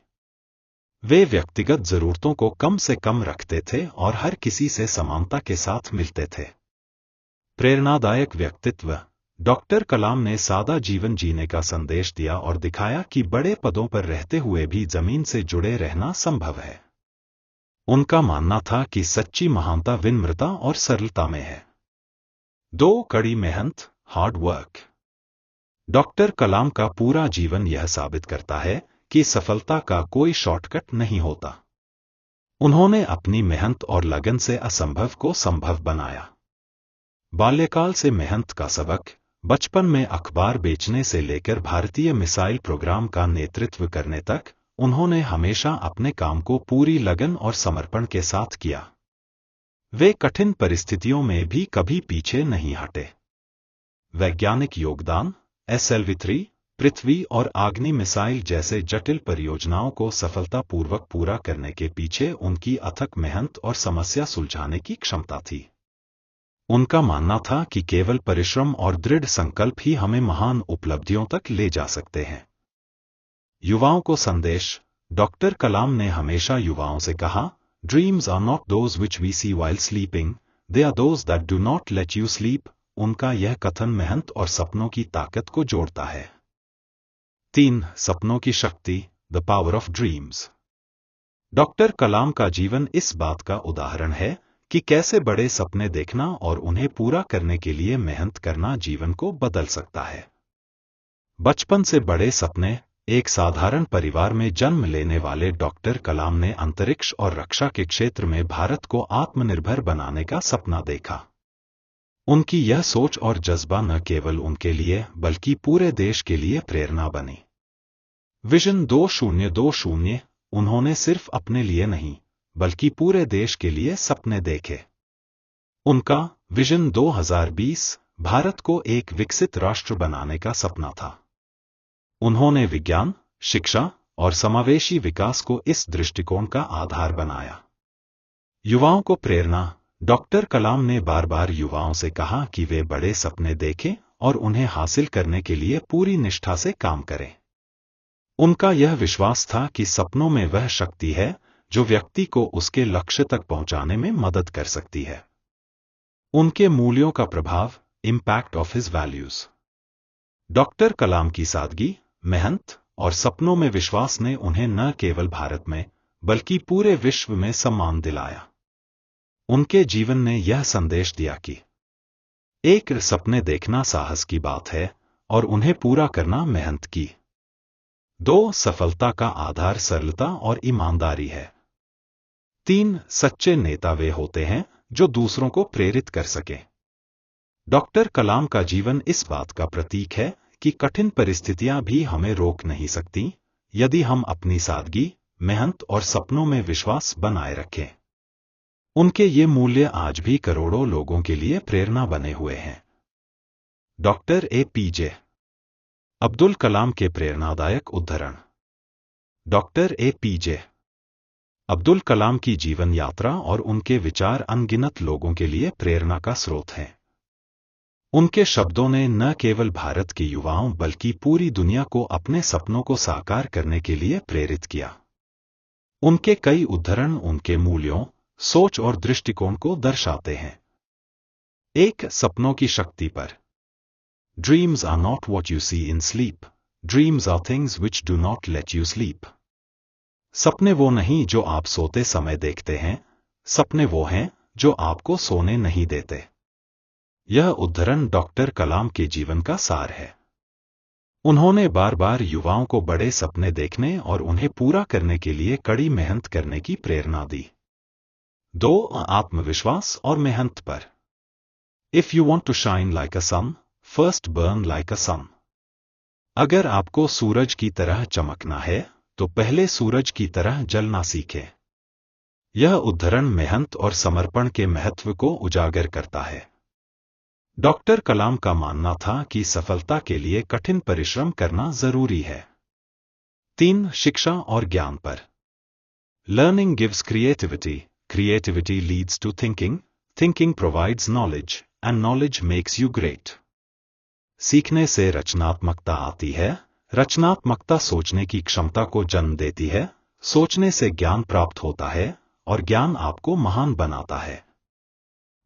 वे व्यक्तिगत जरूरतों को कम से कम रखते थे और हर किसी से समानता के साथ मिलते थे। प्रेरणादायक व्यक्तित्व। डॉक्टर कलाम ने सादा जीवन जीने का संदेश दिया और दिखाया कि बड़े पदों पर रहते हुए भी जमीन से जुड़े रहना संभव है। उनका मानना था कि सच्ची महानता विनम्रता और सरलता में है। 2. कड़ी मेहनत, हार्ड वर्क। डॉक्टर कलाम का पूरा जीवन यह साबित करता है कि सफलता का कोई शॉर्टकट नहीं होता। उन्होंने अपनी मेहनत और लगन से असंभव को संभव बनाया। बाल्यकाल से मेहनत का सबक। बचपन में अखबार बेचने से लेकर भारतीय मिसाइल प्रोग्राम का नेतृत्व करने तक उन्होंने हमेशा अपने काम को पूरी लगन और समर्पण के साथ किया। वे कठिन परिस्थितियों में भी कभी पीछे नहीं हटे। वैज्ञानिक योगदान। SLV-3, पृथ्वी और अग्नि मिसाइल जैसे जटिल परियोजनाओं को सफलतापूर्वक पूरा करने के पीछे उनकी अथक मेहनत और समस्या सुलझाने की क्षमता थी। उनका मानना था कि केवल परिश्रम और दृढ़ संकल्प ही हमें महान उपलब्धियों तक ले जा सकते हैं। युवाओं को संदेश। डॉक्टर कलाम ने हमेशा युवाओं से कहा, dreams are not those which we see while sleeping, they are those that do not let you sleep. उनका यह कथन मेहनत और सपनों की ताकत को जोड़ता है। 3. सपनों की शक्ति, the power of dreams. Doctor Kalam का जीवन इस बात का उदाहरण है कि कैसे बड़े सपने देखना और उन्हें पूरा करने के लिए मेहनत करना जीवन को बदल सकता है। बचपन से बड़े सपने। एक साधारण परिवार में जन्म लेने वाले डॉक्टर कलाम ने अंतरिक्ष और रक्षा के क्षेत्र में भारत को आत्मनिर्भर बनाने का सपना देखा। उनकी यह सोच और जज्बा न केवल उनके लिए बल्कि पूरे देश के लिए प्रेरणा बनी। विजन 2020। उन्होंने सिर्फ अपने लिए नहीं बल्कि पूरे देश के लिए सपने देखे। उनका विजन 2020 भारत को एक विकसित राष्ट्र बनाने का सपना था। उन्होंने विज्ञान, शिक्षा और समावेशी विकास को इस दृष्टिकोण का आधार बनाया। युवाओं को प्रेरणा। डॉक्टर कलाम ने बार बार युवाओं से कहा कि वे बड़े सपने देखें और उन्हें हासिल करने के लिए पूरी निष्ठा से काम करें। उनका यह विश्वास था कि सपनों में वह शक्ति है जो व्यक्ति को उसके लक्ष्य तक पहुंचाने में मदद कर सकती है। उनके मूल्यों का प्रभाव। Impact of his values. Doctor Kalam की सादगी, मेहनत और सपनों में विश्वास ने उन्हें न केवल भारत में बल्कि पूरे विश्व में सम्मान दिलाया। उनके जीवन ने यह संदेश दिया कि एक सपने देखना साहस की बात है और उन्हें पूरा करना मेहनत की। 2. सफलता का आधार सरलता और ईमानदारी है। 3. सच्चे नेता वे होते हैं जो दूसरों को प्रेरित कर सकें। डॉक्टर कलाम का जीवन इस बात का प्रतीक है कि कठिन परिस्थितियां भी हमें रोक नहीं सकती यदि हम अपनी सादगी, मेहनत और सपनों में विश्वास बनाए रखें। उनके ये मूल्य आज भी करोड़ों लोगों के लिए प्रेरणा बने हुए हैं। डॉक्टर APJ अब्दुल कलाम के प्रेरणादायक उद्धरण। डॉक्टर APJ अब्दुल कलाम की जीवन यात्रा और उनके विचार अनगिनत लोगों के लिए प्रेरणा का स्रोत हैं। उनके शब्दों ने न केवल भारत के युवाओं बल्कि पूरी दुनिया को अपने सपनों को साकार करने के लिए प्रेरित किया। उनके कई उद्धरण उनके मूल्यों, सोच और दृष्टिकोण को दर्शाते हैं। एक, सपनों की शक्ति पर। Dreams are not what you see in sleep. Dreams are things which do not let you sleep. सपने वो नहीं जो आप सोते समय देखते हैं, सपने वो हैं जो आपको सोने नहीं देते। यह उद्धरण डॉक्टर कलाम के जीवन का सार है। उन्होंने बार बार युवाओं को बड़े सपने देखने और उन्हें पूरा करने के लिए कड़ी मेहनत करने की प्रेरणा दी। 2, आत्मविश्वास और मेहनत पर। If you want to shine like a sun, first burn like a sun. अगर आपको सूरज की तरह चमकना है, तो पहले सूरज की तरह जलना सीखें। यह उद्धरण मेहनत और समर्पण के महत्व को उजागर करता है। डॉक्टर कलाम का मानना था कि सफलता के लिए कठिन परिश्रम करना जरूरी है। 3, शिक्षा और ज्ञान पर। Learning gives creativity, creativity leads to thinking, thinking provides knowledge, and knowledge makes you great. सीखने से रचनात्मकता आती है, रचनात्मकता सोचने की क्षमता को जन्म देती है, सोचने से ज्ञान प्राप्त होता है, और ज्ञान आपको महान बनाता है।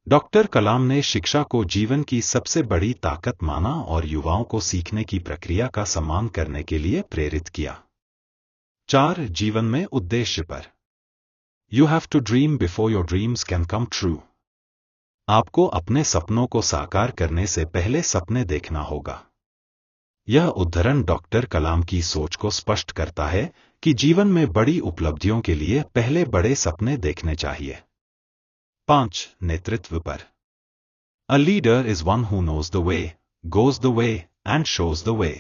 डॉक्टर कलाम ने शिक्षा को जीवन की सबसे बड़ी ताकत माना और युवाओं को सीखने की प्रक्रिया का सम्मान करने के लिए प्रेरित किया। 4, जीवन में उद्देश्य पर। You have to dream before your dreams can come true. आपको अपने सपनों को साकार करने से पहले सपने देखना होगा। यह उद्धरण डॉक्टर कलाम की सोच को स्पष्ट करता है कि जीवन में बड़ी उपलब्धियों के लिए पहले बड़े सपने देखने चाहिए। 5, नेतृत्व पर। A leader is one who knows the way, goes the way, and shows the way.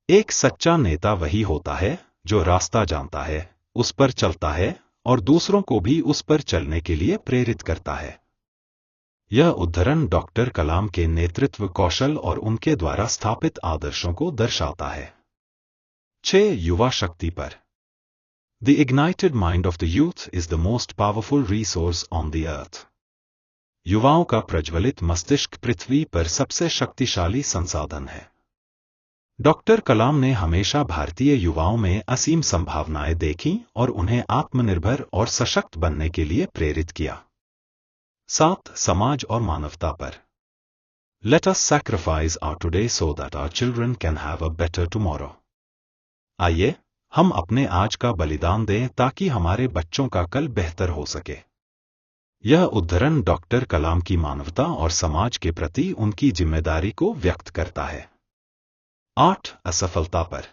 एक सच्चा नेता वही होता है जो रास्ता जानता है, उस पर चलता है और दूसरों को भी उस पर चलने के लिए प्रेरित करता है। यह उद्धरण डॉक्टर कलाम के नेतृत्व कौशल और उनके द्वारा स्थापित आदर्शों को दर्शाता है। 6, युवा शक्ति पर। The ignited mind of the youth is the most powerful resource on the earth. युवाओं का प्रज्वलित मस्तिष्क पृथ्वी पर सबसे शक्तिशाली संसाधन है। डॉक्टर कलाम ने हमेशा भारतीय युवाओं में असीम संभावनाएं देखीं और उन्हें आत्मनिर्भर और सशक्त बनने के लिए प्रेरित किया। 7, समाज और मानवता पर। Let us sacrifice our today so that our children can have a better tomorrow. आइए, हम अपने आज का बलिदान दें ताकि हमारे बच्चों का कल बेहतर हो सके। यह उद्धरण डॉक्टर कलाम की मानवता और समाज के प्रति उनकी जिम्मेदारी को व्यक्त करता है। 8, असफलता पर।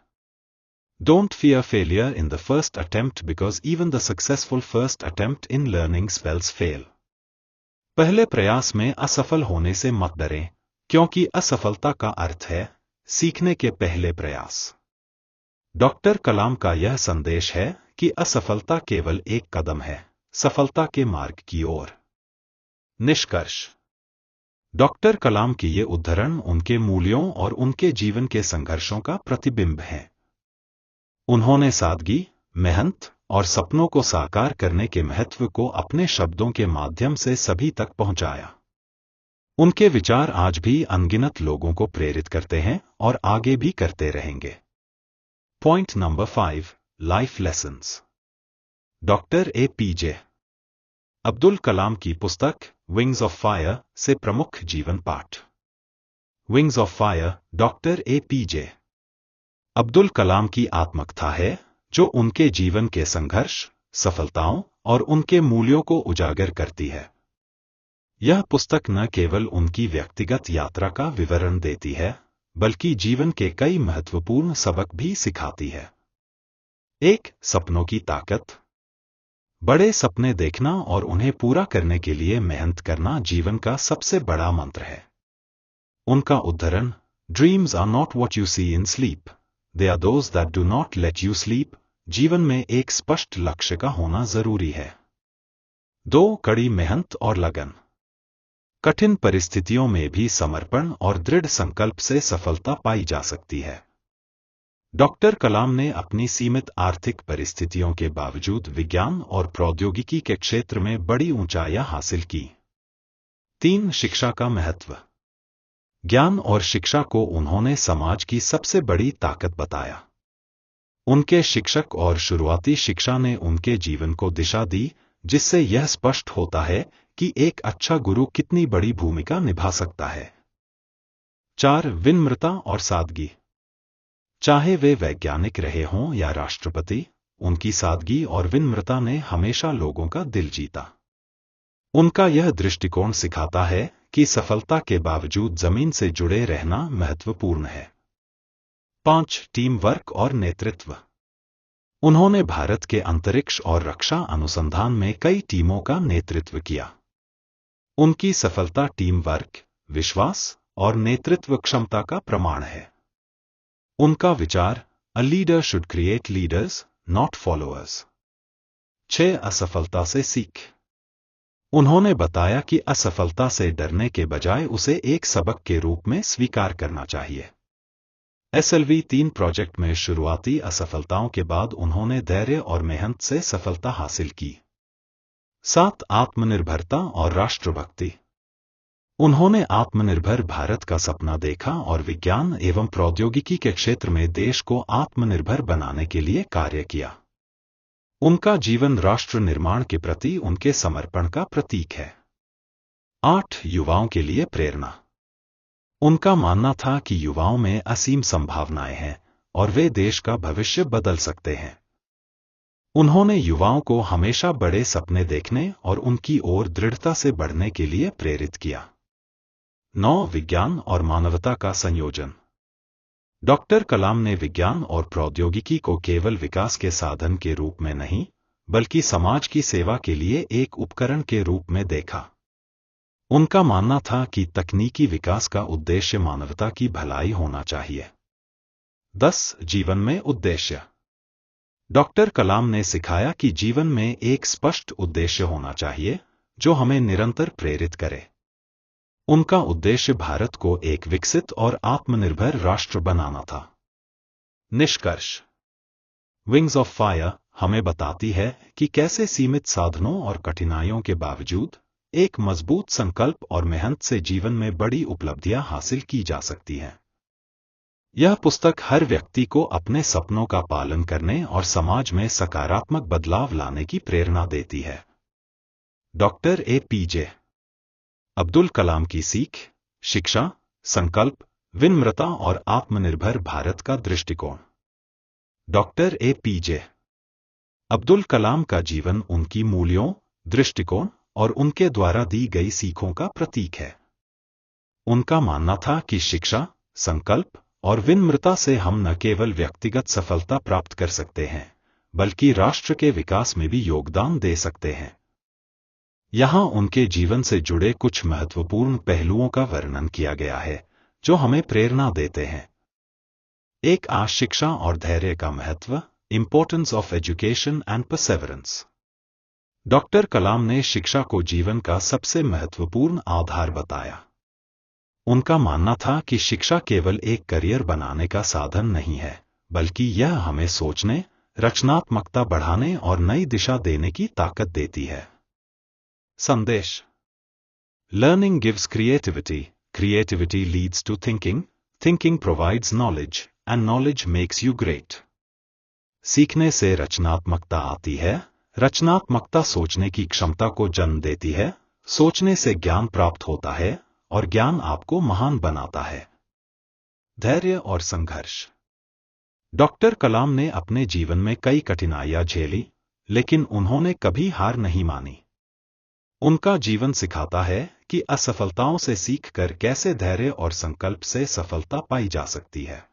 Don't fear failure in the first attempt because even the successful first attempt in learning spells fail. पहले प्रयास में असफल होने से मत डरें, क्योंकि असफलता का अर्थ है सीखने के पहले प्रयास। डॉक्टर कलाम का यह संदेश है कि असफलता केवल एक कदम है सफलता के मार्ग की ओर। निष्कर्ष। डॉक्टर कलाम की ये उद्धरण उनके मूल्यों और उनके जीवन के संघर्षों का प्रतिबिंब है। उन्होंने सादगी, मेहनत और सपनों को साकार करने के महत्व को अपने शब्दों के माध्यम से सभी तक पहुंचाया। उनके विचार आज भी अनगिनत लोगों को प्रेरित करते हैं और आगे भी करते रहेंगे। Point number 5, life lessons. Doctor APJ Abdul Kalam की पुस्तक विंग्स ऑफ फायर से प्रमुख जीवन पाठ। Wings of fire, doctor APJ Abdul Kalam की आत्मकथा है जो उनके जीवन के संघर्ष, सफलताओं और उनके मूल्यों को उजागर करती है। यह पुस्तक न केवल उनकी व्यक्तिगत यात्रा का विवरण देती है, बल्कि जीवन के कई महत्वपूर्ण सबक भी सिखाती है। 1, सपनों की ताकत। बड़े सपने देखना और उन्हें पूरा करने के लिए मेहनत करना जीवन का सबसे बड़ा मंत्र है। उनका उद्धरण, Dreams are not what you see in sleep. They are those that do not let you sleep. जीवन में एक स्पष्ट लक्ष्य का होना जरूरी है। 2. कड़ी मेहनत और लगन। कठिन परिस्थितियों में भी समर्पण और दृढ़ संकल्प से सफलता पाई जा सकती है। डॉक्टर कलाम ने अपनी सीमित आर्थिक परिस्थितियों के बावजूद विज्ञान और प्रौद्योगिकी के क्षेत्र में बड़ी ऊंचाइयां हासिल की। 3. शिक्षा का महत्व। ज्ञान और शिक्षा को उन्होंने समाज की सबसे बड़ी ताकत बताया। उनके शिक्षक और शुरुआती शिक्षा ने उनके जीवन को दिशा दी, जिससे यह स्पष्ट होता है कि एक अच्छा गुरु कितनी बड़ी भूमिका निभा सकता है। 4. विनम्रता और सादगी। चाहे वे वैज्ञानिक रहे हों या राष्ट्रपति, उनकी सादगी और विनम्रता ने हमेशा लोगों का दिल जीता। उनका यह दृष्टिकोण सिखाता है कि सफलता के बावजूद जमीन से जुड़े रहना महत्वपूर्ण है। 5. टीम वर्क और नेतृत्व। उन्होंने भारत के अंतरिक्ष और रक्षा अनुसंधान में कई टीमों का नेतृत्व किया। उनकी सफलता टीम वर्क, विश्वास और नेतृत्व क्षमता का प्रमाण है। उनका विचार, a leader should create leaders, not followers. 6. असफलता से सीख। उन्होंने बताया कि असफलता से डरने के बजाय उसे एक सबक के रूप में स्वीकार करना चाहिए। SLV-3 प्रोजेक्ट में शुरुआती असफलताओं के बाद उन्होंने धैर्य और मेहनत से सफलता हासिल की। 7. आत्मनिर्भरता और राष्ट्रभक्ति। उन्होंने आत्मनिर्भर भारत का सपना देखा और विज्ञान एवं प्रौद्योगिकी के क्षेत्र में देश को आत्मनिर्भर बनाने के लिए कार्य किया। उनका जीवन राष्ट्र निर्माण के प्रति उनके समर्पण का प्रतीक है। 8. युवाओं के लिए प्रेरणा। उनका मानना था कि युवाओं में असीम संभावनाएं हैं और वे देश का भविष्य बदल सकते हैं। उन्होंने युवाओं को हमेशा बड़े सपने देखने और उनकी ओर दृढ़ता से बढ़ने के लिए प्रेरित किया। 9. विज्ञान और मानवता का संयोजन। डॉक्टर कलाम ने विज्ञान और प्रौद्योगिकी को केवल विकास के साधन के रूप में नहीं, बल्कि समाज की सेवा के लिए एक उपकरण के रूप में देखा। उनका मानना था कि तकनीकी विकास का उद्देश्य मानवता की भलाई होना चाहिए। 10. जीवन में उद्देश्य। डॉक्टर कलाम ने सिखाया कि जीवन में एक स्पष्ट उद्देश्य होना चाहिए, जो हमें निरंतर प्रेरित करे। उनका उद्देश्य भारत को एक विकसित और आत्मनिर्भर राष्ट्र बनाना था। निष्कर्ष। विंग्स ऑफ फायर हमें बताती है कि कैसे सीमित साधनों और कठिनाइयों के बावजूद एक मजबूत संकल्प और मेहनत से जीवन में बड़ी उपलब्धियां हासिल की जा सकती हैं। यह पुस्तक हर व्यक्ति को अपने सपनों का पालन करने और समाज में सकारात्मक बदलाव लाने की प्रेरणा देती है। डॉक्टर APJ अब्दुल कलाम की सीख, शिक्षा, संकल्प, विनम्रता और आत्मनिर्भर भारत का दृष्टिकोण। डॉक्टर APJ अब्दुल कलाम का जीवन उनकी मूल्यों, दृष्टिकोण और उनके द्वारा दी गई सीखों का प्रतीक है। उनका मानना था कि शिक्षा, संकल्प और विनम्रता से हम न केवल व्यक्तिगत सफलता प्राप्त कर सकते हैं, बल्कि राष्ट्र के विकास में भी योगदान दे सकते हैं। यहाँ उनके जीवन से जुड़े कुछ महत्वपूर्ण पहलुओं का वर्णन किया गया है, जो हमें प्रेरणा देते हैं। 1. शिक्षा और धैर्य का महत्व, importance of education and perseverance. Doctor Kalam ने शिक्षा को जीवन का सबसे महत्वपूर्ण आधार बताया। उनका मानना था कि शिक्षा केवल एक करियर बनाने का साधन नहीं है, बल्कि यह हमें सोचने, रचनात्मकता बढ़ाने और नई दिशा देने की ताकत देती है। संदेश। Learning gives creativity, creativity leads to thinking, thinking provides knowledge and knowledge makes you great. सीखने से रचनात्मकता आती है, रचनात्मकता सोचने की क्षमता को जन्म देती है, सोचने से ज्ञान प्राप्त होता है और ज्ञान आपको महान बनाता है। धैर्य और संघर्ष। डॉक्टर कलाम ने अपने जीवन में कई कठिनाइयां झेली, लेकिन उन्होंने कभी हार नहीं मानी। उनका जीवन सिखाता है कि असफलताओं से सीखकर कैसे धैर्य और संकल्प से सफलता पाई जा सकती है।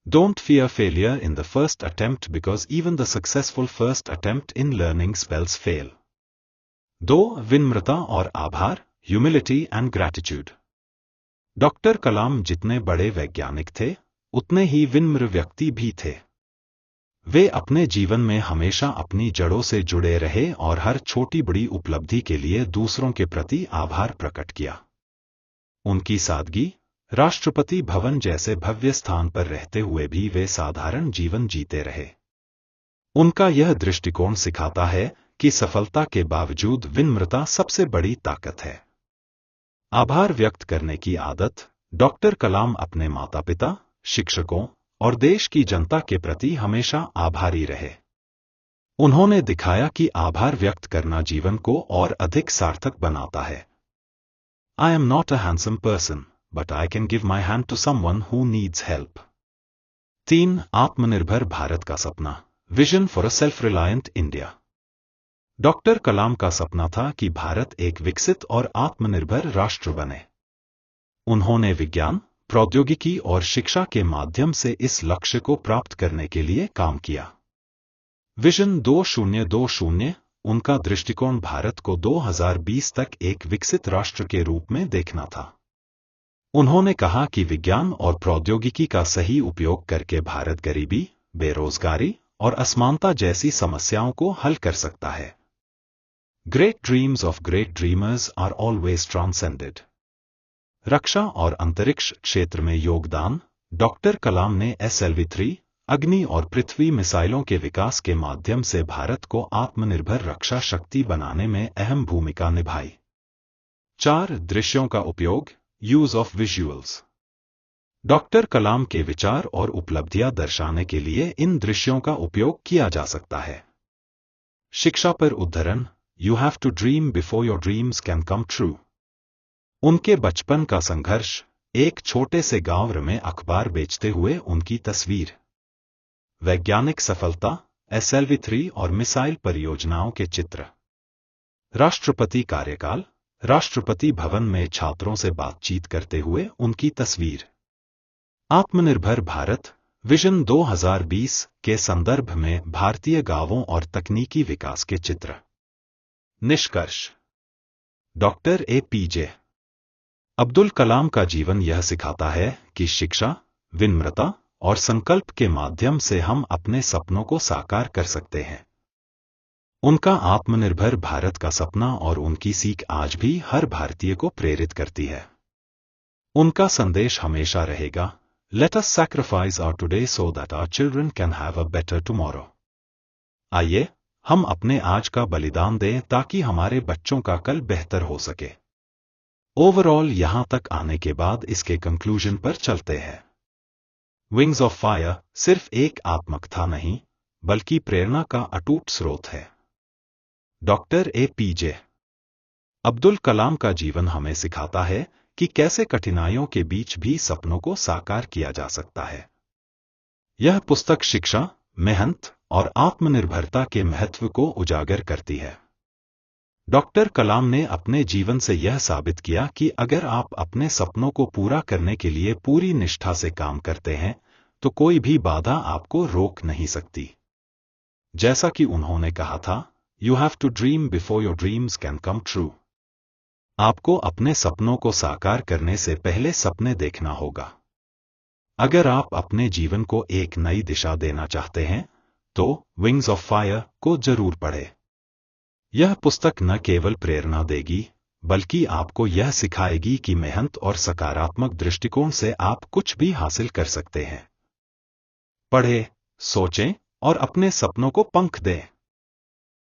Don't fear failure in the first attempt because even the successful first attempt in learning spells fail. 2. विनम्रता और आभार, humility and gratitude. डॉक्टर कलाम जितने बड़े वैज्ञानिक थे, उतने ही विनम्र व्यक्ति भी थे। वे अपने जीवन में हमेशा अपनी जड़ों से जुड़े रहे और हर छोटी बड़ी उपलब्धि के लिए दूसरों के प्रति आभार प्रकट किया। उनकी सादगी, राष्ट्रपति भवन जैसे भव्य स्थान पर रहते हुए भी वे साधारण जीवन जीते रहे। उनका यह दृष्टिकोण सिखाता है कि सफलता के बावजूद विनम्रता सबसे बड़ी ताकत है। आभार व्यक्त करने की आदत। डॉक्टर कलाम अपने माता पिता, शिक्षकों और देश की जनता के प्रति हमेशा आभारी रहे। उन्होंने दिखाया कि आभार व्यक्त करना जीवन को और अधिक सार्थक बनाता है। I am not a handsome person, but I can give my hand to someone who needs help. 3. आत्मनिर्भर भारत का सपना। Vision for a self reliant India. Doctor Kalam का सपना था कि भारत एक विकसित और आत्मनिर्भर राष्ट्र बने। उन्होंने विज्ञान, प्रौद्योगिकी और शिक्षा के माध्यम से इस लक्ष्य को प्राप्त करने के लिए काम किया। विजन 2020 उनका दृष्टिकोण भारत को 2020 तक एक विकसित राष्ट्र के रूप में देखना था। उन्होंने कहा कि विज्ञान और प्रौद्योगिकी का सही उपयोग करके भारत गरीबी, बेरोजगारी और असमानता जैसी समस्याओं को हल कर सकता है। Great dreams of great dreamers are always transcended. रक्षा और अंतरिक्ष क्षेत्र में योगदान। डॉक्टर कलाम ने SLV-3, अग्नि और पृथ्वी मिसाइलों के विकास के माध्यम से भारत को आत्मनिर्भर रक्षा शक्ति बनाने में अहम भूमिका निभाई। 4. दृश्यों का उपयोग। Use of visuals. डॉक्टर कलाम के विचार और उपलब्धियां दर्शाने के लिए इन दृश्यों का उपयोग किया जा सकता है। शिक्षा पर उद्धरण। You have to dream before your dreams can come true. उनके बचपन का संघर्ष। एक छोटे से गांव में अखबार बेचते हुए उनकी तस्वीर। वैज्ञानिक सफलता। SLV-3 और मिसाइल परियोजनाओं के चित्र। राष्ट्रपति कार्यकाल। राष्ट्रपति भवन में छात्रों से बातचीत करते हुए उनकी तस्वीर। आत्मनिर्भर भारत विजन 2020 के संदर्भ में भारतीय गांवों और तकनीकी विकास के चित्र। निष्कर्ष। डॉक्टर APJ अब्दुल कलाम का जीवन यह सिखाता है कि शिक्षा, विनम्रता और संकल्प के माध्यम से हम अपने सपनों को साकार कर सकते हैं। उनका आत्मनिर्भर भारत का सपना और उनकी सीख आज भी हर भारतीय को प्रेरित करती है। उनका संदेश हमेशा रहेगा, let us sacrifice our today so that our children can have a better tomorrow. आइए हम अपने आज का बलिदान दें ताकि हमारे बच्चों का कल बेहतर हो सके। ओवरऑल यहां तक आने के बाद इसके कंक्लूजन पर चलते हैं। विंग्स ऑफ फायर सिर्फ एक आत्मकथा नहीं, बल्कि प्रेरणा का अटूट स्रोत है। डॉक्टर APJ अब्दुल कलाम का जीवन हमें सिखाता है कि कैसे कठिनाइयों के बीच भी सपनों को साकार किया जा सकता है। यह पुस्तक शिक्षा, मेहनत और आत्मनिर्भरता के महत्व को उजागर करती है। डॉक्टर कलाम ने अपने जीवन से यह साबित किया कि अगर आप अपने सपनों को पूरा करने के लिए पूरी निष्ठा से काम करते हैं, तो कोई भी बाधा आपको रोक नहीं सकती। जैसा कि उन्होंने कहा था, you have to dream before your dreams can come true. आपको अपने सपनों को साकार करने से पहले सपने देखना होगा। अगर आप अपने जीवन को एक नई दिशा देना चाहते हैं, तो विंग्स ऑफ फायर को जरूर पढ़ें। यह पुस्तक न केवल प्रेरणा देगी, बल्कि आपको यह सिखाएगी कि मेहनत और सकारात्मक दृष्टिकोण से आप कुछ भी हासिल कर सकते हैं। पढ़ें, सोचें और अपने सपनों को पंख दें।